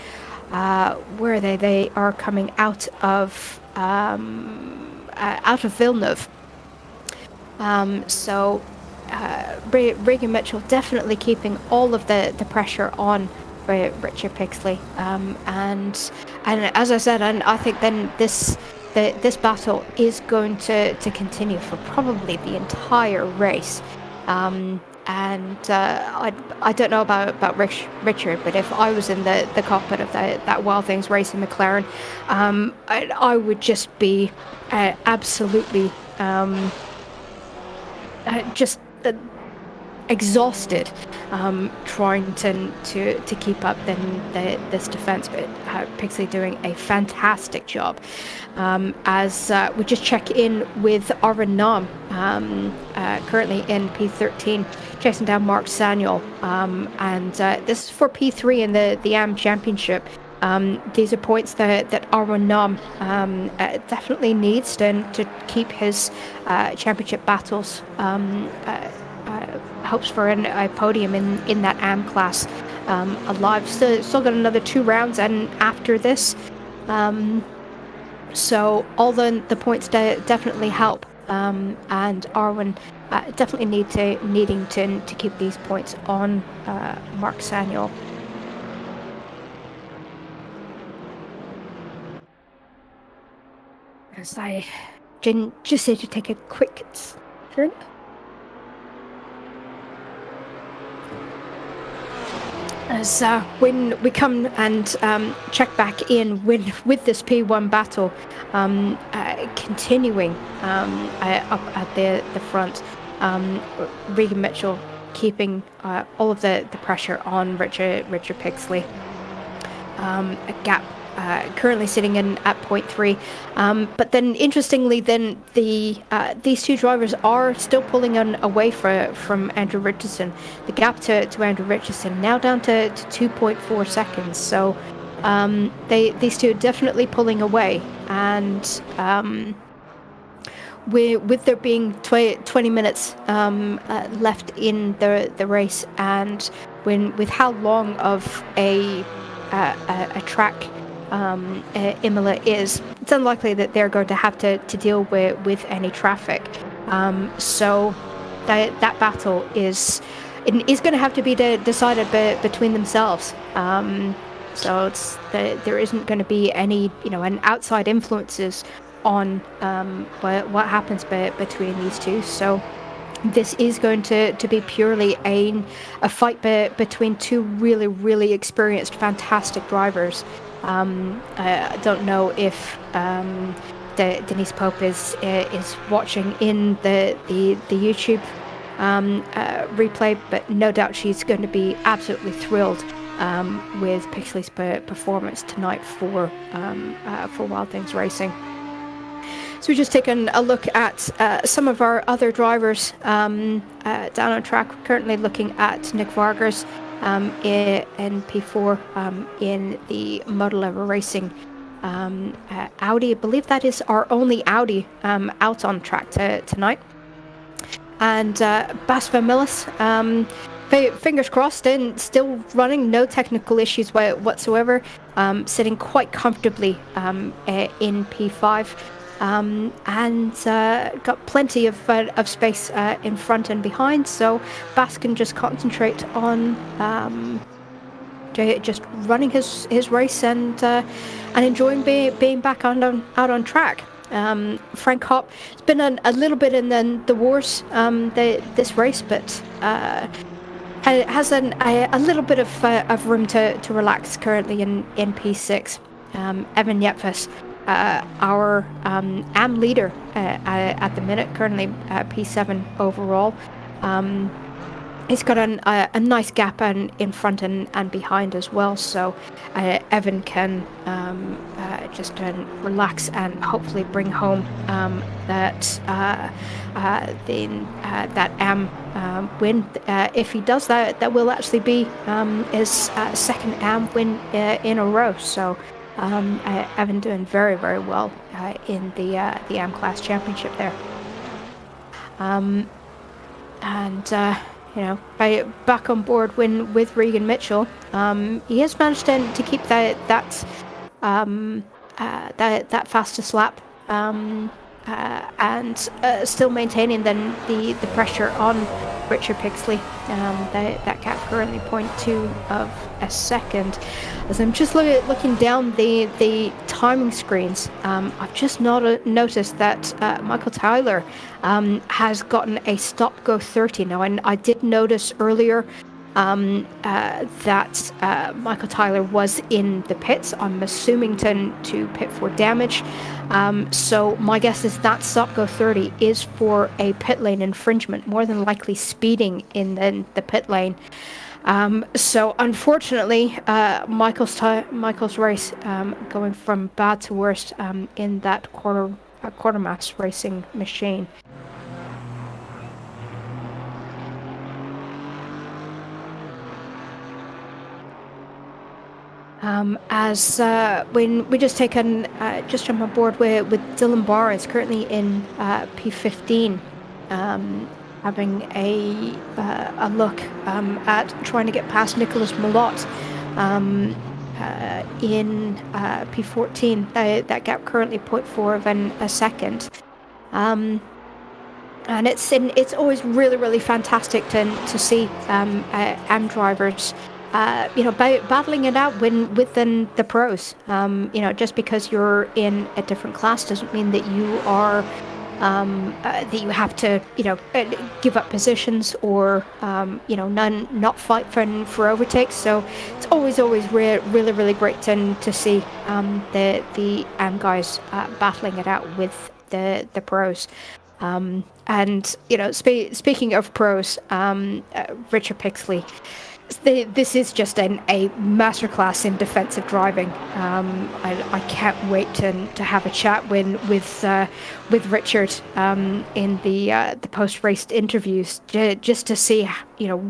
Where are they? They are coming out of Villeneuve. So Regan Mitchell definitely keeping all of the pressure on Richard Pixley, and as I said, and I think then this battle is going to continue for probably the entire race. And I don't know about Richard, but if I was in the cockpit of that Wild Things Racing McLaren, I would just be absolutely just exhausted, trying to keep up this defense. But Pixley doing a fantastic job. As we just check in with Arvin Nam, currently in P13, chasing down Mark Sanyol, and this is for P3 in the AM Championship. These are points that Arvin Nam definitely needs to keep his championship battles. Hopes for a podium in that AM class alive. Still got another 2 rounds, and after this, so all the points definitely help, and Arwen definitely needing to keep these points on Mark Sanyol. As I just need to take a quick turn. As when we come and check back in with this P1 battle, continuing up at the front, Regan Mitchell keeping all of the pressure on Richard Pixley. A gap currently sitting in at 0.3, but then interestingly, then these two drivers are still pulling away from Andrew Richardson. The gap to Andrew Richardson now down to 2.4 seconds. So these two are definitely pulling away, and with there being 20 minutes left in the race, and with how long of a track Imola is, it's unlikely that they're going to have to deal with any traffic. So that battle is going to have to be decided between themselves. So there isn't going to be any an outside influences on what happens between these two. So this is going to be purely a fight between two really experienced, fantastic drivers. I don't know if Denise Pope is watching in the YouTube replay, but no doubt she's going to be absolutely thrilled with Pixley's performance tonight for Wild Things Racing. So we've just taken a look at some of our other drivers down on track. We're currently looking at Nick Vargas in P4 in the Motor Lever Racing Audi. I believe that is our only Audi out on track tonight. And Bas van Millis, fingers crossed, and still running, no technical issues whatsoever, sitting quite comfortably in P5. And got plenty of space in front and behind, so Bas can just concentrate on just running his race and enjoying being back out on track. Frank Hopp has been a little bit in the wars this race, but has a little bit of room to relax currently in P6. Evan Yepfes, our AM leader at the minute, currently P7 overall. He's got a nice gap in front and behind as well, so Evan can just relax and hopefully bring home that AM win. If he does that, that will actually be his second AM win in a row. So Evan doing very, very well in the AM Class Championship there. Back on board with Regan Mitchell. He has managed to keep that fastest lap, and still maintaining the pressure on Richard Pixley. That gap currently 0.2 of a second. As I'm just looking down the timing screens, I've just noticed that Michael Tyler has gotten a stop-go 30. Now, I did notice earlier that Michael Tyler was in the pits. I'm assuming to pit for damage. So my guess is that stop-go 30 is for a pit lane infringement, more than likely speeding in the pit lane. So unfortunately, Michael's race going from bad to worst in that quarter mass racing machine. When we just jump on board with Dylan Barr, is currently in P15, having a look at trying to get past Nicholas Malott in P14. That gap currently 0.4 of a second. And it's always really, really fantastic to see AM drivers battling it out within the pros. Just because you're in a different class doesn't mean that you are that you have to give up positions or not fight for overtakes. So it's always really, really great to see the AM guys battling it out with the pros. And speaking of pros, Richard Pixley, this is just a masterclass in defensive driving. I can't wait to have a chat with Richard in the post-race interviews, just to see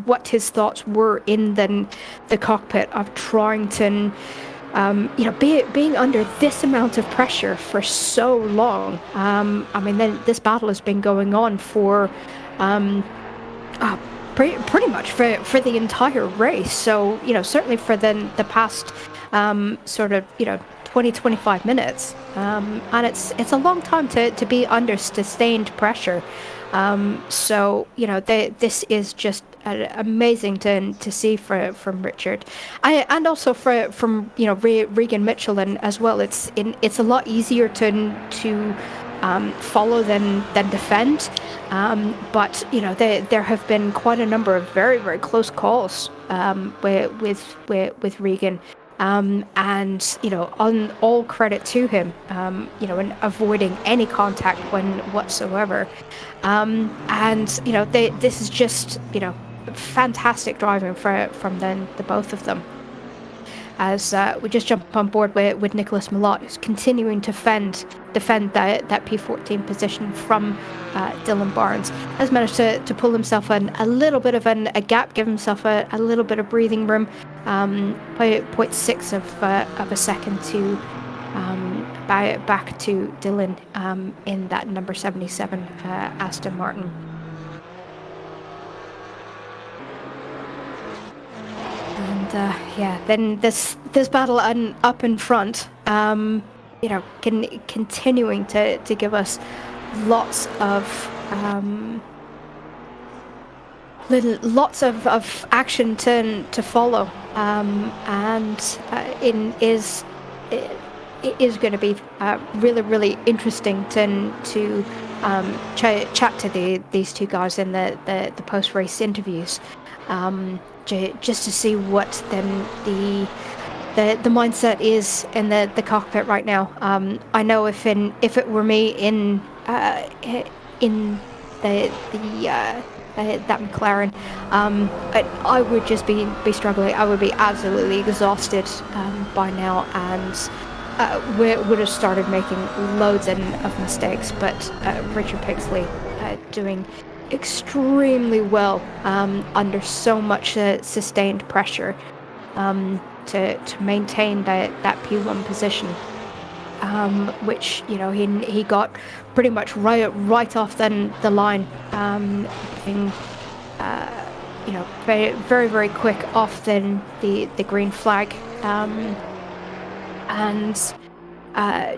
what his thoughts were in the cockpit of trying to being under this amount of pressure for so long. This battle has been going on for pretty much for the entire race. So certainly for the past 20-25 minutes, and it's a long time to be under sustained pressure. This is just amazing to see from Richard, and also from Regan Mitchell, and as well it's a lot easier to follow than defend, but there have been quite a number of very, very close calls with Regan, And on all credit to him, in avoiding any contact whatsoever. And this is just fantastic driving from the both of them. As we just jump on board with Nicholas Malott, who's continuing to defend that P14 position from Dylan Barnes. Has managed to pull himself a little bit of a gap, give himself a little bit of breathing room. 0.6 of a second to back to Dylan in that number 77 Aston Martin. And then this battle up in front, continuing to give us lots of action to follow, and it is going to be really interesting to chat to these two guys in the post race interviews. Just to see what then the mindset is in the cockpit right now. I know if it were me in that McLaren, I would just be struggling. I would be absolutely exhausted by now, and would have started making loads of mistakes. But Richard Pixley doing extremely well under so much sustained pressure to maintain that P1 position, which he got pretty much right off the line, being very quick off the green flag, and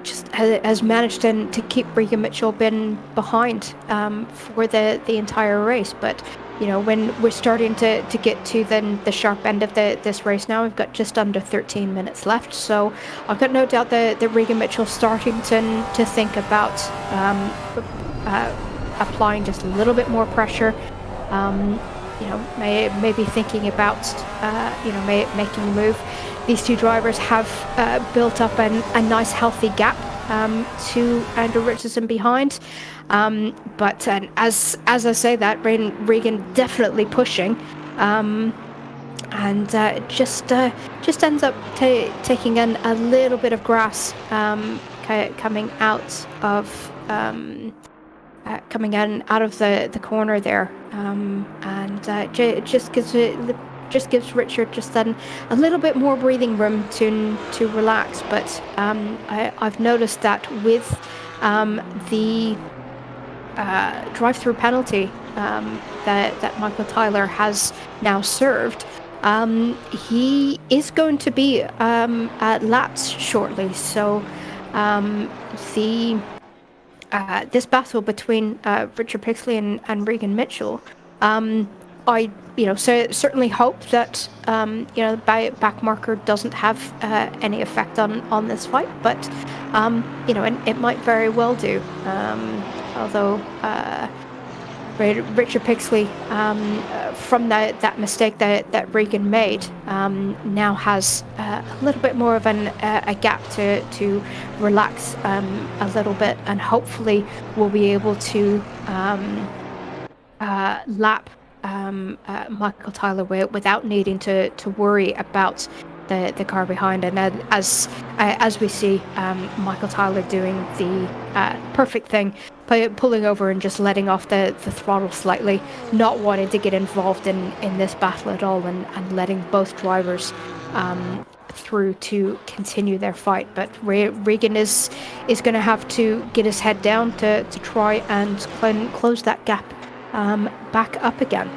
just has managed to keep Regan Mitchell been behind for the entire race. But when we're starting to get to the sharp end of this race now, we've got just under 13 minutes left. So I've got no doubt that Regan Mitchell starting to think about applying just a little bit more pressure. Maybe thinking about making a move. These two drivers have built up a nice healthy gap to Andrew Richardson behind, but as I say that, Regan definitely pushing, and just ends up taking a little bit of grass coming out of the corner there, and just gives Richard just then a little bit more breathing room to relax. But I've noticed that with the drive-through penalty that Michael Tyler has now served, he is going to be at laps shortly. So this battle between Richard Pixley and Regan Mitchell, I certainly hope that the back marker doesn't have any effect on this fight, but it might very well do. Although Richard Pixley, from that mistake that Regan made, now has a little bit more of a gap to relax a little bit, and hopefully we'll be able to lap Michael Tyler without needing to worry about the car behind. And as we see Michael Tyler doing the perfect thing by pulling over and just letting off the throttle slightly, not wanting to get involved in this battle at all, and letting both drivers through to continue their fight. But Regan is going to have to get his head down to try and close that gap back up again.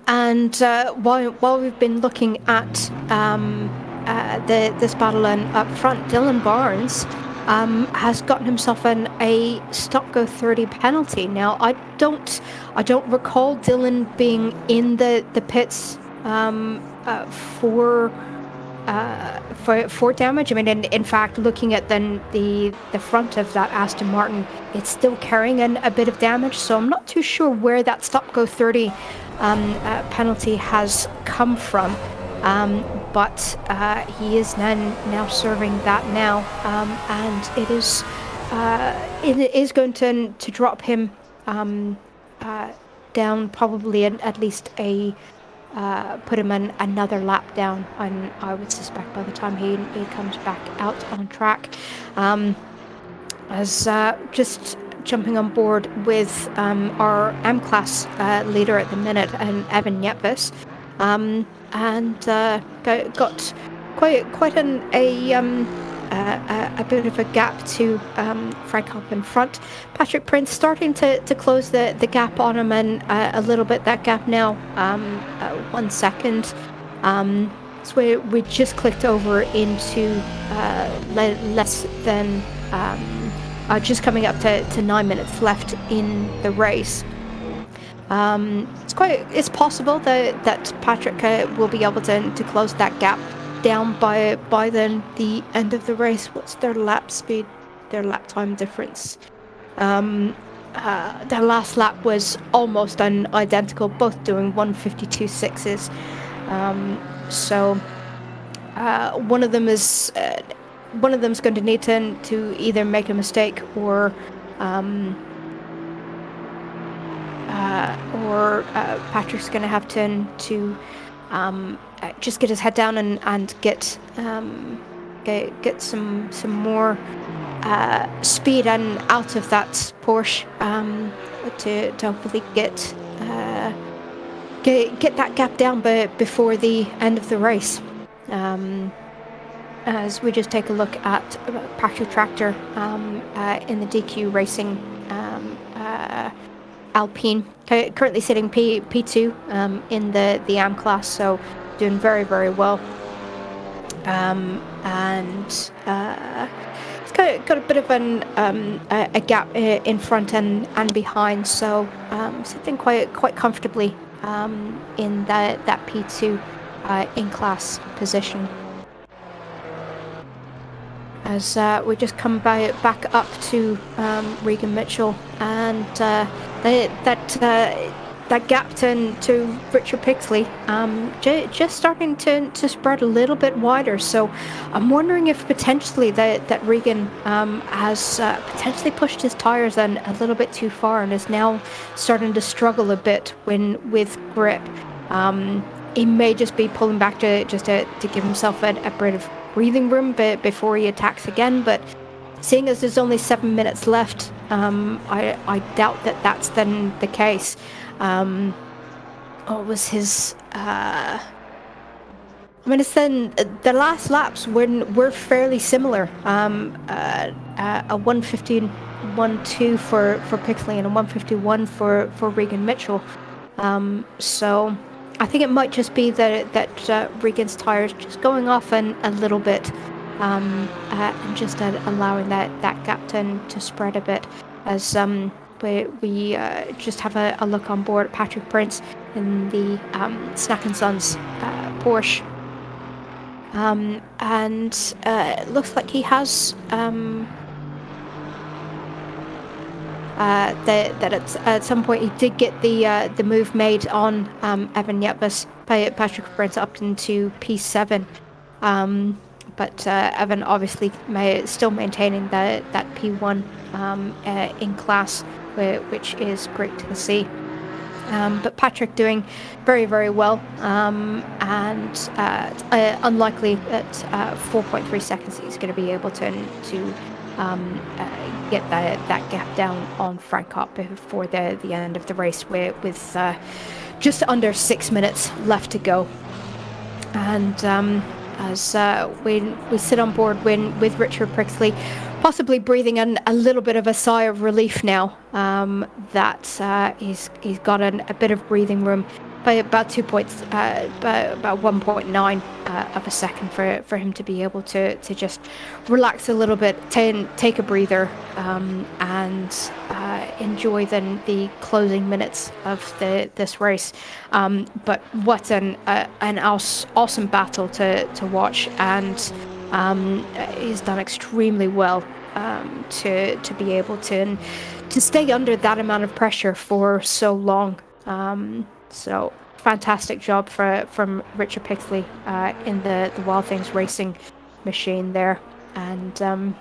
And while we've been looking at this battle up front, Dylan Barnes has gotten himself a stop go 30 penalty. Now I don't recall Dylan being in the pits for for damage. I mean, in fact, looking at the front of that Aston Martin, it's still carrying a bit of damage. So I'm not too sure where that stop go 30 penalty has come from. But he is now serving that now, and it is going to drop him down probably at least put him in another lap down, and I would suspect by the time he comes back out on track. As just jumping on board with our M-Class leader at the minute, and Evan Yepvis, and got quite a bit of a gap to Frank Hopp in front. Patrick Prince starting to close the gap on him, and a little bit that gap now, 1 second. So we just clicked over into less than just coming up to 9 minutes left in the race. It's possible that Patrick will be able to close that gap down by the end of the race. What's their lap speed, their lap time difference? Their last lap was almost identical, both doing 1:52.6s. So one of them's going to need to either make a mistake or Patrick's going to have to just get his head down and get some more speed and out of that Porsche to hopefully get that gap down before the end of the race. As we just take a look at Patrick Tractor in the DQ Racing Alpine, currently sitting P2 in the AM class, so doing very, very well. And it's got a bit of a gap in front and behind, so sitting quite comfortably in that P2 in class position. As we just come back up to Regan Mitchell, and that gap to Richard Pixley just starting to spread a little bit wider. So I'm wondering if potentially that Regan has potentially pushed his tires a little bit too far and is now starting to struggle a bit with grip. He may just be pulling back to give himself a bit of breathing room before he attacks again, but seeing as there's only 7 minutes left, I doubt that's then the case. What was his it's then the last laps were fairly similar. A 1:15.12 for Pixley and a 1:51 for Regan Mitchell. So I think it might just be that Regan's tires just going off a little bit, and just allowing that gap to spread a bit. As we just have a look on board at Patrick Prince in the Snack & Sons Porsche, and it looks like he has that at some point he did get the move made on Evan Yepvis, Patrick Prince up into P7, but Evan obviously still maintaining that P1 in class, which is great to see. But Patrick doing very, very well, and unlikely at 4.3 seconds he's going to be able to get that gap down on Frank Hopp before the end of the race, with just under 6 minutes left to go. And as we sit on board with Richard Pixley, possibly breathing a little bit of a sigh of relief now that he's got a bit of breathing room by about 2 points, about 1.9 of a second for him to be able to just relax a little bit, take a breather, and enjoy then the closing minutes of this race. But what an awesome battle to watch, and he's done extremely well to be able to stay under that amount of pressure for so long. So fantastic job from Richard Pixley in the Wild Things Racing machine there, and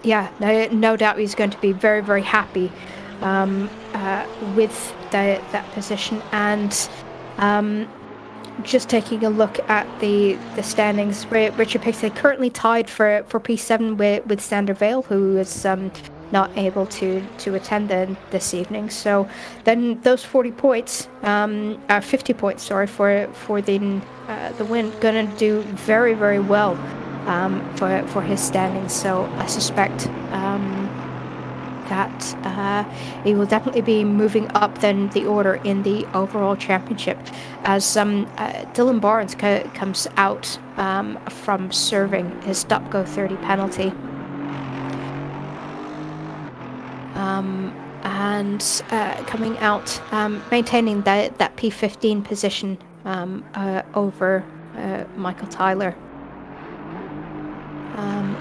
yeah, no doubt he's going to be very, very happy with that position. And just taking a look at the standings, Richard Pixley currently tied for P7 with Sander Vale, who is not able to attend this evening. So then those 40 points, 50 points, sorry, for the win, gonna do very, very well for his standings. So I suspect that he will definitely be moving up then the order in the overall championship, as Dylan Barnes comes out from serving his stop-go 30 penalty. And coming out, maintaining that P15 position over Michael Tyler. And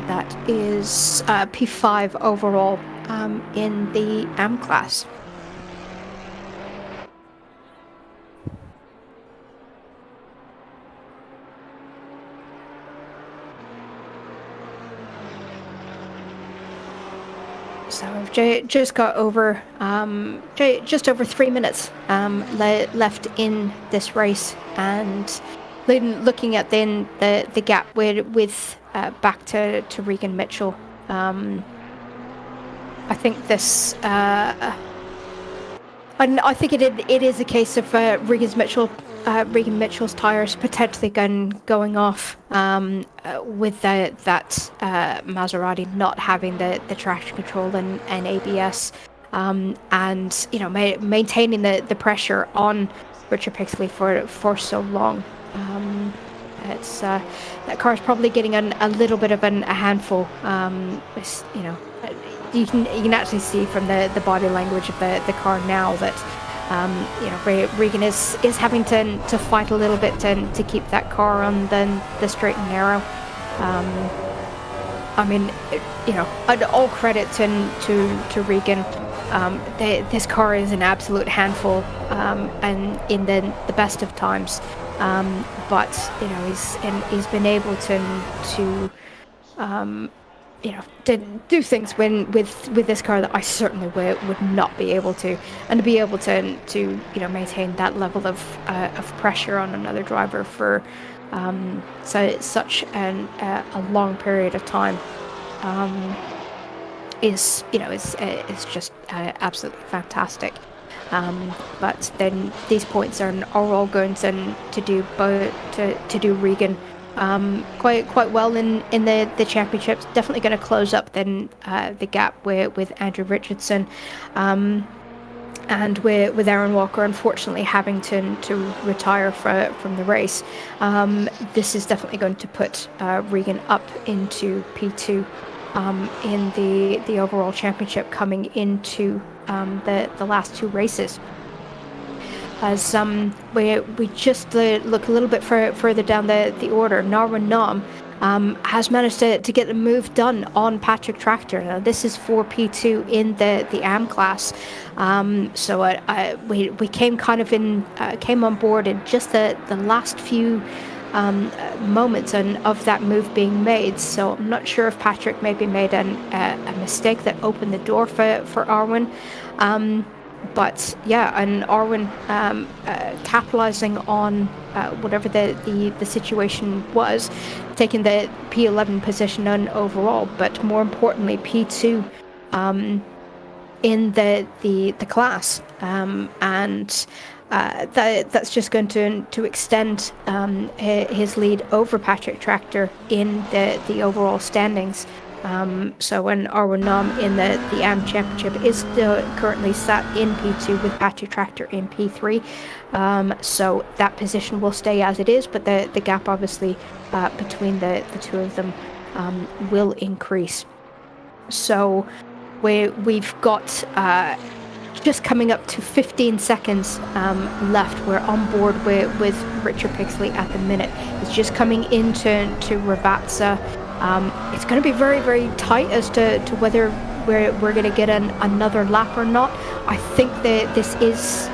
that is P5 overall in the AM class. So we've just got over, just over 3 minutes left in this race, and looking at then the gap with back to Regan Mitchell. I think this, I think it is a case of Regan Mitchell's tires potentially going off with that Maserati not having the traction control and ABS, and you know, maintaining the pressure on Richard Pixley for so long. It's that car is probably getting a little bit of a handful. You know, you can actually see from the body language of the car now that you know, Regan is having to fight a little bit to keep that car on the straight and narrow. I mean, you know, all credit to Regan. This car is an absolute handful, and in the best of times. But you know, he's been able to you know, to do things with this car that I certainly would not be able to, and to be able to you know, maintain that level of pressure on another driver for such a long period of time is, you know, is just absolutely fantastic. But then these points are all going to do Regan quite well in the championships. Definitely going to close up then the gap with Andrew Richardson, and with Aaron Walker unfortunately having to retire from the race. This is definitely going to put Regan up into P2 in the overall championship coming into the last two races. As we just look a little bit further down the order, Narwin Nam has managed to get a move done on Patrick Tractor. Now, this is for P2 in the AM class. So we came kind of came on board in just the last few moments of that move being made. So I'm not sure if Patrick maybe made a mistake that opened the door for Arwen. But yeah, and Arwen capitalizing on whatever the situation was, taking the P11 position on overall, but more importantly P2 in the class, and that's just going to extend his lead over Patrick Tractor in the overall standings. So when Arwen Nam in the AM Championship is still currently sat in P2 with Patrick Tractor in P3. So that position will stay as it is, but the gap obviously between the two of them will increase. So we've got just coming up to 15 seconds left. We're on board with Richard Pixley at the minute. It's just coming into Ravazza. It's going to be very, very tight as to whether we're going to get another lap or not. I think that this is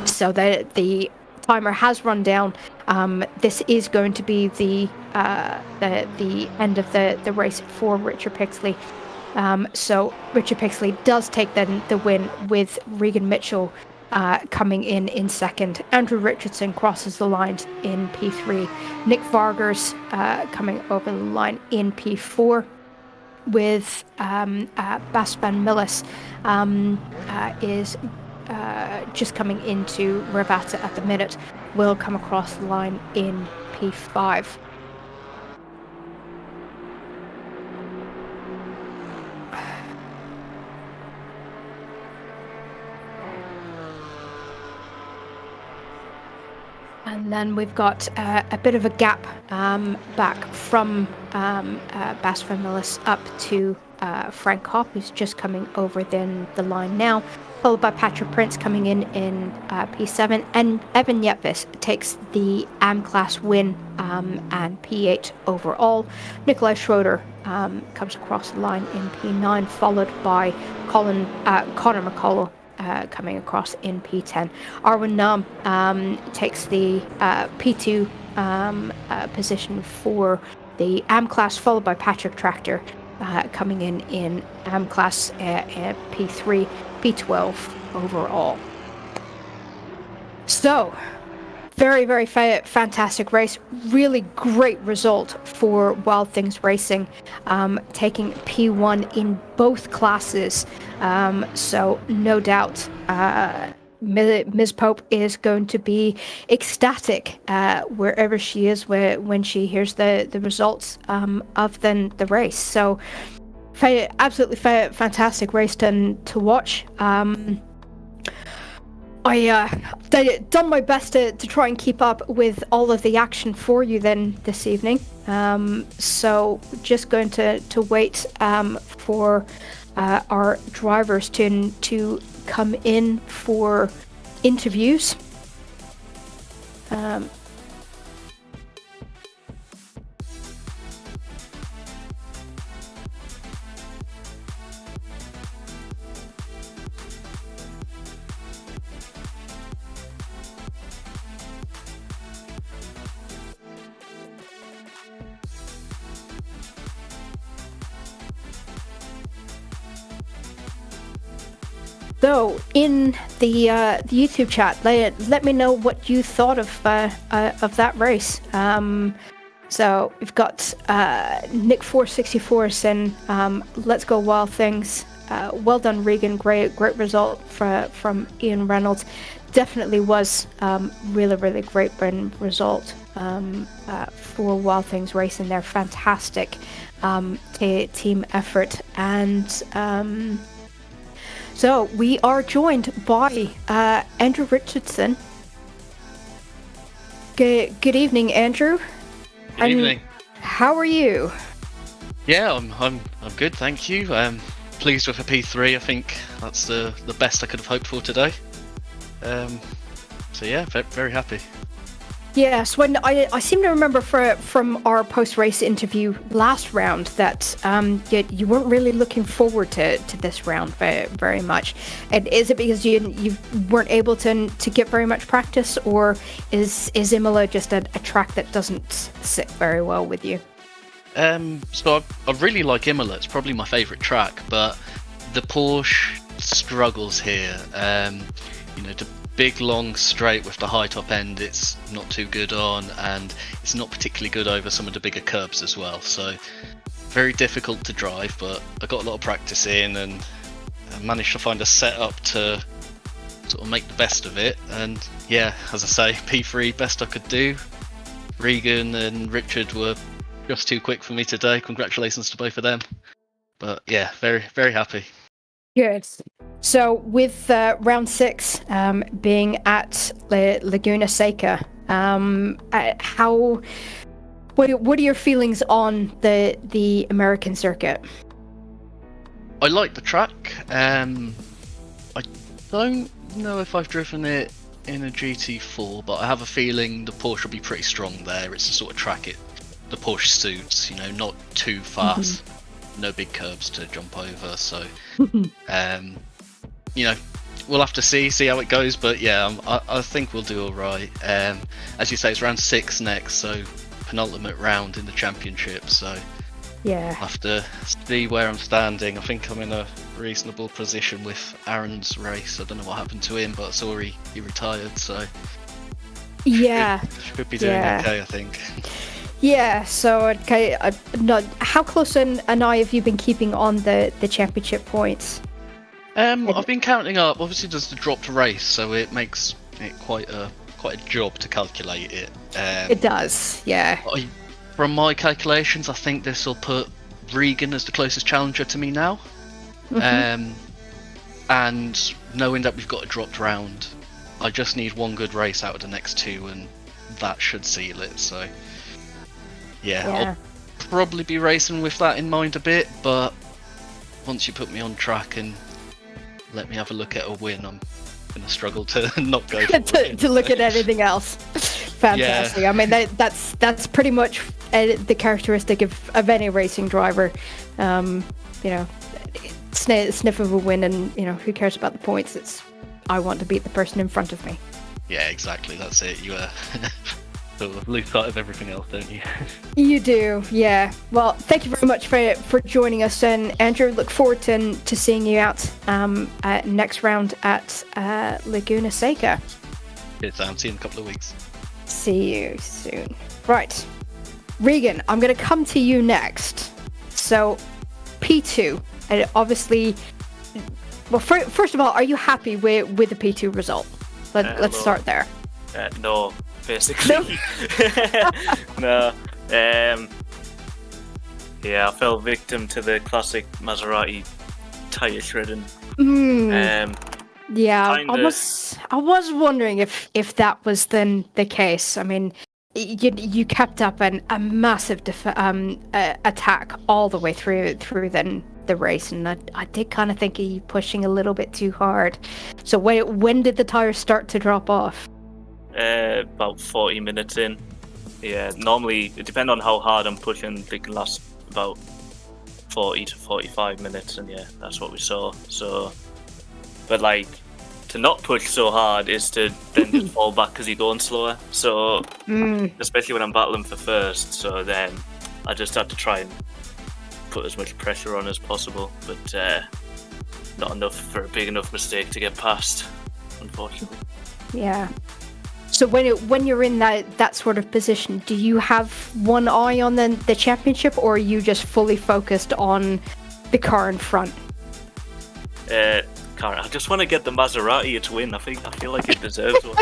so the timer has run down. This is going to be the end of the race for Richard Pixley. So Richard Pixley does take the win, with Regan Mitchell coming in second. Andrew Richardson crosses the line in P3. Nick Vargers coming over the line in P4, with Bas van Millis is just coming into Ravazza at the minute, will come across the line in P5. And then we've got a bit of a gap back from Bas van Millis up to Frank Hopp, who's just coming over the line now, followed by Patrick Prince coming in P7, and Evan Yepvis takes the AM class win and P8 overall. Nikolai Schroeder comes across the line in P9, followed by Connor McCullough coming across in P10. Arwen Nam takes the P2 position for the AM class, followed by Patrick Tractor coming in AM class P3, P12 overall. So, very, very fantastic race. Really great result for Wild Things Racing, taking P1 in both classes. So no doubt Ms. Pope is going to be ecstatic wherever she is when she hears the results of the race. So absolutely fantastic race to watch. I done my best to try and keep up with all of the action for you then this evening. So just going to wait for our drivers to come in for interviews. So, in the YouTube chat, let me know what you thought of that race. So we've got Nick464 saying, "Let's go Wild Things." Well done, Regan. Great result from Ian Reynolds. Definitely was really great result for Wild Things Racing. They're fantastic team effort. And so we are joined by Andrew Richardson. Good evening, Andrew. Good evening. How are you? Yeah, I'm good, thank you. Pleased with a P3. I think that's the best I could have hoped for today. So yeah, very happy. Yes, when I seem to remember from our post-race interview last round that you weren't really looking forward to this round very much. And is it because you weren't able to get very much practice, or is Imola just a track that doesn't sit very well with you? So I really like Imola. It's probably my favourite track, but the Porsche struggles here. The big long straight with the high top end, it's not too good on, and it's not particularly good over some of the bigger curbs as well. So very difficult to drive, but I got a lot of practice in and I managed to find a setup to sort of make the best of it. And yeah, as I say, P3 best I could do. Regan and Richard were just too quick for me today. Congratulations to both of them. But yeah, very, very happy. Good. So with round 6 being at Laguna Seca, what are your feelings on the American circuit? I like the track. I don't know if I've driven it in a GT4, but I have a feeling the Porsche will be pretty strong there. It's the sort of track the Porsche suits, not too fast, no big curbs to jump over. So, we'll have to see how it goes. But yeah, I think we'll do all right. As you say, it's round 6 next, so penultimate round in the championship. So yeah, I'll have to see where I'm standing. I think I'm in a reasonable position with Aaron's race. I don't know what happened to him, but I saw he retired, so yeah, should be doing okay, I think. Yeah, so okay, how close an eye have you been keeping on the championship points? I've been counting up. Obviously, there's the dropped race, so it makes it quite a job to calculate it. It does, yeah. From my calculations, I think this will put Regan as the closest challenger to me now. And knowing that we've got a dropped round, I just need one good race out of the next 2, and that should seal it. So yeah, I'll probably be racing with that in mind a bit, but once you put me on track and let me have a look at a win, I'm gonna struggle to not go for to look at anything else. Fantastic. Yeah. I mean, that's pretty much the characteristic of any racing driver. Sniff of a win, and who cares about the points? It's I want to beat the person in front of me. Yeah, exactly. That's it. You sort of lose sight of everything else, don't you? You do, yeah. Well, thank you very much for joining us, and Andrew, look forward to seeing you out next round at Laguna Seca. Cheers, Sam. See you in a couple of weeks. See you soon. Right, Regan, I'm going to come to you next. So, P2, and obviously, well, first of all, are you happy with the P2 result? Let's start there. No. Basically. No. Yeah, I fell victim to the classic Maserati tyre shredding. Yeah, I was wondering if that was then the case. I mean, you kept up a massive attack all the way through then the race, and I did kind of think you pushing a little bit too hard. So when did the tyres start to drop off? About 40 minutes in. Yeah, normally it depends on how hard I'm pushing. They can last about 40 to 45 minutes, and yeah, that's what we saw. So, but like, to not push so hard is to then just fall back because you're going slower. So, especially when I'm battling for first. So then I just had to try and put as much pressure on as possible, but not enough for a big enough mistake to get past, unfortunately. Yeah. So when you're in that sort of position, do you have one eye on the championship, or are you just fully focused on the car in front? I just want to get the Maserati to win. I feel like it deserves one.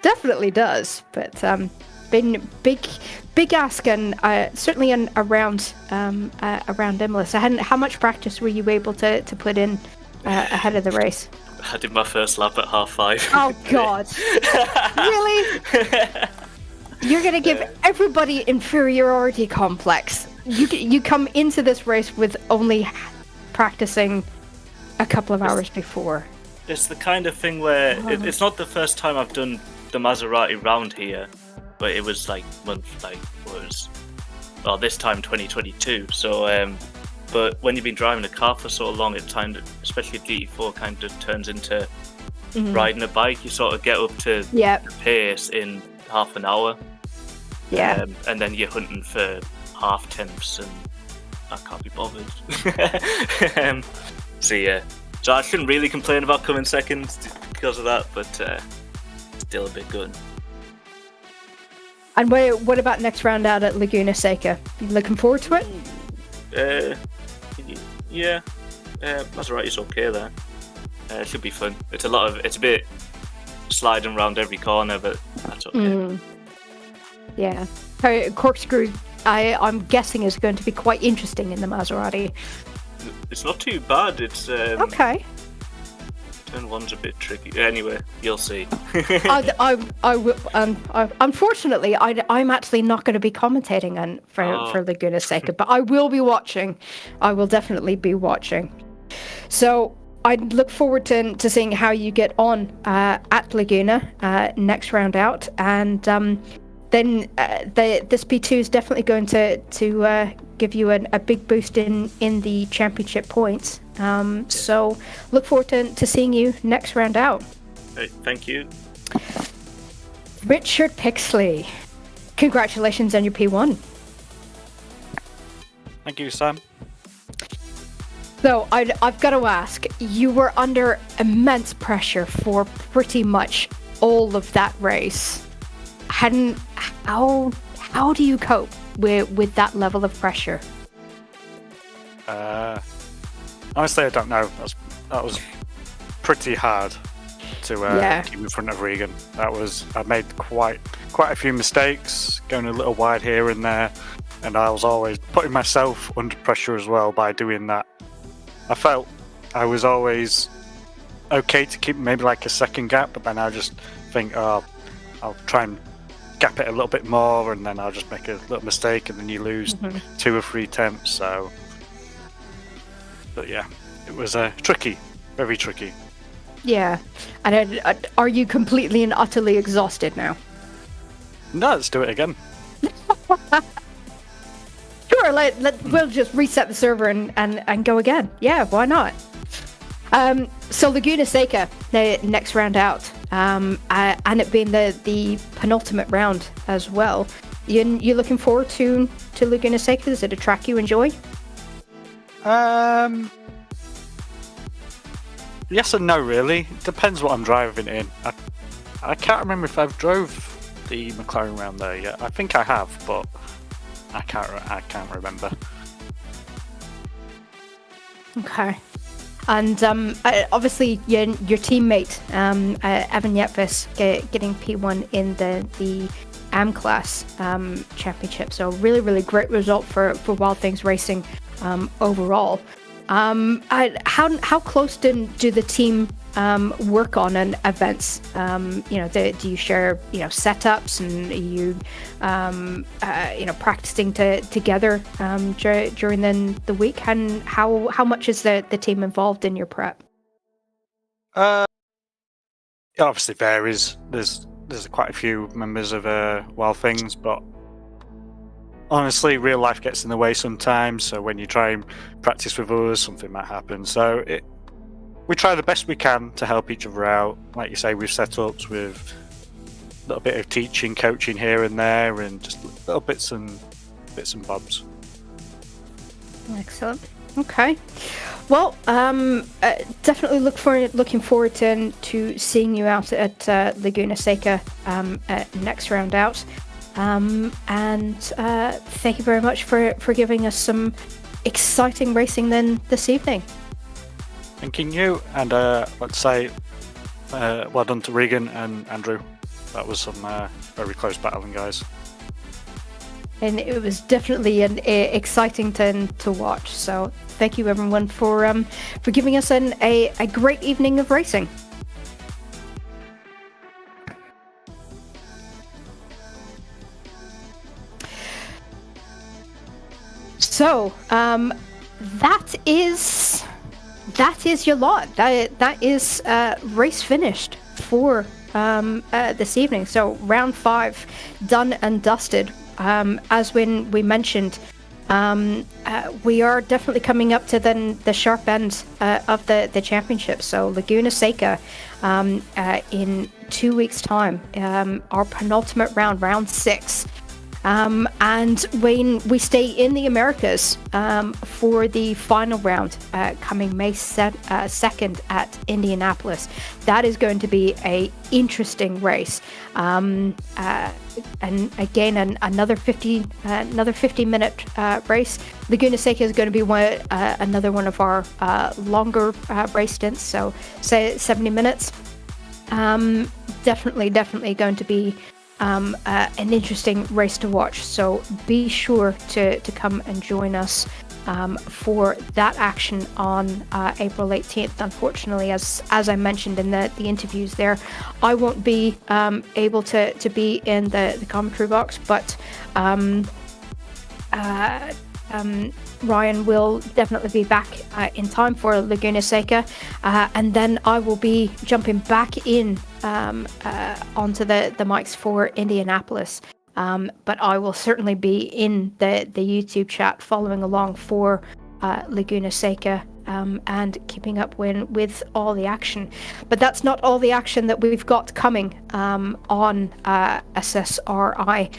Definitely does. But been big ask, and certainly around Imola. So how much practice were you able to put in ahead of the race? I did my first lap at 5:30. Oh God! Really? You're gonna give everybody inferiority complex. You come into this race with only practicing a couple of hours before. It's the kind of thing where it's not the first time I've done the Maserati round here, but it was this time 2022. So but when you've been driving a car for so long, especially GT4, kind of turns into riding a bike. You sort of get up to the pace in half an hour. Yeah. And then you're hunting for half tenths, and I can't be bothered. So I shouldn't really complain about coming second because of that, but still a bit good. And what about next round out at Laguna Seca? You looking forward to it? Yeah. Maserati's okay there. It should be fun. It's a bit sliding around every corner, but that's okay. Yeah. Corkscrew, I'm guessing, is going to be quite interesting in the Maserati. It's not too bad. It's Okay. Turn 1's a bit tricky. Anyway, you'll see. Unfortunately, I'm actually not going to be commentating for Laguna Seca, but I will be watching. I will definitely be watching. So I look forward to seeing how you get on at Laguna next round out, and then this P2 is definitely going to give you a big boost in the championship points. So look forward to seeing you next round out. Hey, thank you. Richard Pixley, congratulations on your P1. Thank you, Sam. So I've got to ask, you were under immense pressure for pretty much all of that race. How do you cope with that level of pressure? Honestly, I don't know. That was pretty hard to keep in front of Regan. I made quite a few mistakes, going a little wide here and there, and I was always putting myself under pressure as well by doing that. I felt I was always okay to keep maybe like a second gap, but then I just think, I'll try and gap it a little bit more, and then I'll just make a little mistake, and then you lose 2 or 3 tenths. So, but yeah, it was tricky, very tricky. Yeah, and are you completely and utterly exhausted now? No, let's do it again. Sure, we'll just reset the server and go again. Yeah, why not? So Laguna Seca, the next round out, and it being the penultimate round as well. You looking forward to Laguna Seca? Is it a track you enjoy? Yes and no, really. Depends what I'm driving in. I can't remember if I've drove the McLaren round there yet. I think I have, but I can't remember. Okay. And obviously your teammate Evan Yetvis getting P1 in the AM class championship. So really great result for Wild Things Racing overall. How close do the team work on events? Do you share setups, and are you practicing together during the week? And how much is the team involved in your prep? It obviously varies. There's quite a few members of Wild Things, but honestly, real life gets in the way sometimes. So when you try and practice with us, something might happen. So we try the best we can to help each other out. Like you say, we've setups with a little bit of teaching, coaching here and there, and just little bits and bobs. Excellent. Okay. Well, definitely looking forward to seeing you out at Laguna Seca next round out. And thank you very much for giving us some exciting racing then this evening. Thanking you, and let's say well done to Regan and Andrew. That was some very close battling, guys. And it was definitely an exciting to watch. So thank you everyone for giving us a great evening of racing. So that is your lot. That is race finished for this evening. So round 5 done and dusted. As when we mentioned, we are definitely coming up to then the sharp end of the championship. So Laguna Seca in 2 weeks' time, our penultimate round 6. And when we stay in the Americas for the final round coming May 2nd at Indianapolis, that is going to be a interesting race. And again, another 50-minute race. Laguna Seca is going to be another one of our longer race stints, so say 70 minutes. Definitely going to be an interesting race to watch. So be sure to come and join us for that action on April 18th. Unfortunately, as I mentioned in the interviews there, I won't be able to be in the commentary box, but Ryan will definitely be back in time for Laguna Seca, and then I will be jumping back in onto the mics for Indianapolis. But I will certainly be in the YouTube chat following along for Laguna Seca and keeping up with all the action. But that's not all the action that we've got coming on SSRI.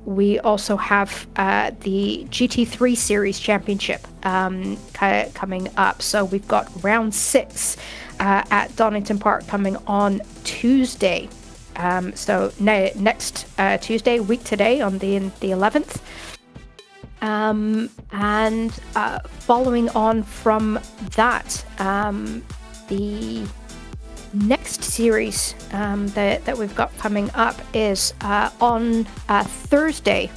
We also have the GT3 Series Championship coming up. So we've got round 6 at Oulton Park coming on Tuesday. So next Tuesday, week today, on the 11th. And following on from that, the next series that we've got coming up is on Thursday.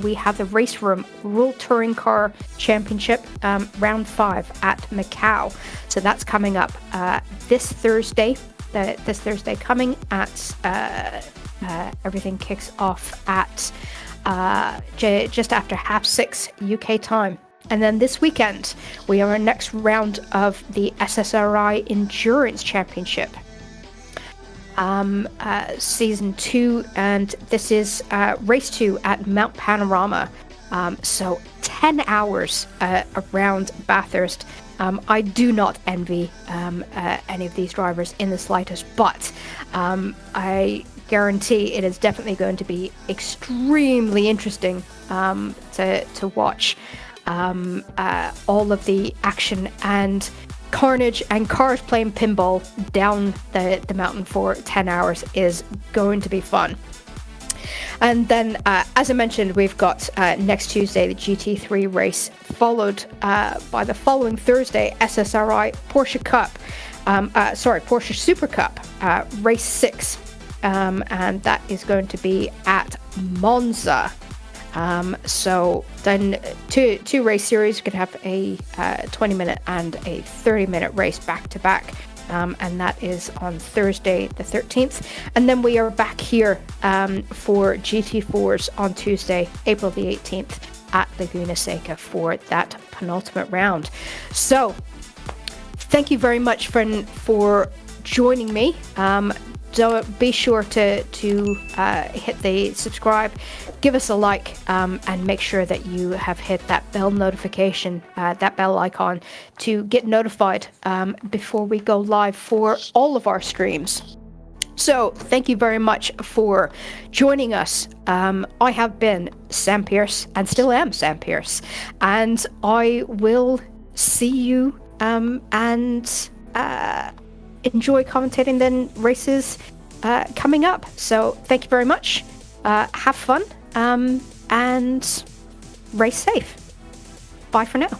We have the Race Room World Touring Car Championship round 5 at Macau. So that's coming up this Thursday. This Thursday coming at everything kicks off at just after 6:30 UK time. And then this weekend we have our next round of the SSRI Endurance Championship, season 2, and this is race 2 at Mount Panorama. So 10 hours around Bathurst. I do not envy any of these drivers in the slightest, but I guarantee it is definitely going to be extremely interesting to watch. All of the action and carnage and cars playing pinball down the mountain for 10 hours is going to be fun. And then, as I mentioned, we've got next Tuesday the GT3 race, followed by the following Thursday SSRI Porsche Cup, Porsche Super Cup, race 6, and that is going to be at Monza. So then two race series. We could have a 20-minute and a 30-minute race back to back. And that is on Thursday the 13th. And then we are back here for GT4s on Tuesday, April the 18th at Laguna Seca for that penultimate round. So thank you very much for joining me. Don't be sure to hit the subscribe, give us a like, and make sure that you have hit that bell notification, that bell icon, to get notified before we go live for all of our streams. So thank you very much for joining us. I have been Sam Pierce, and still am Sam Pierce, and I will see you and enjoy commentating then races coming up. So thank you very much. Have fun and race safe. Bye for now.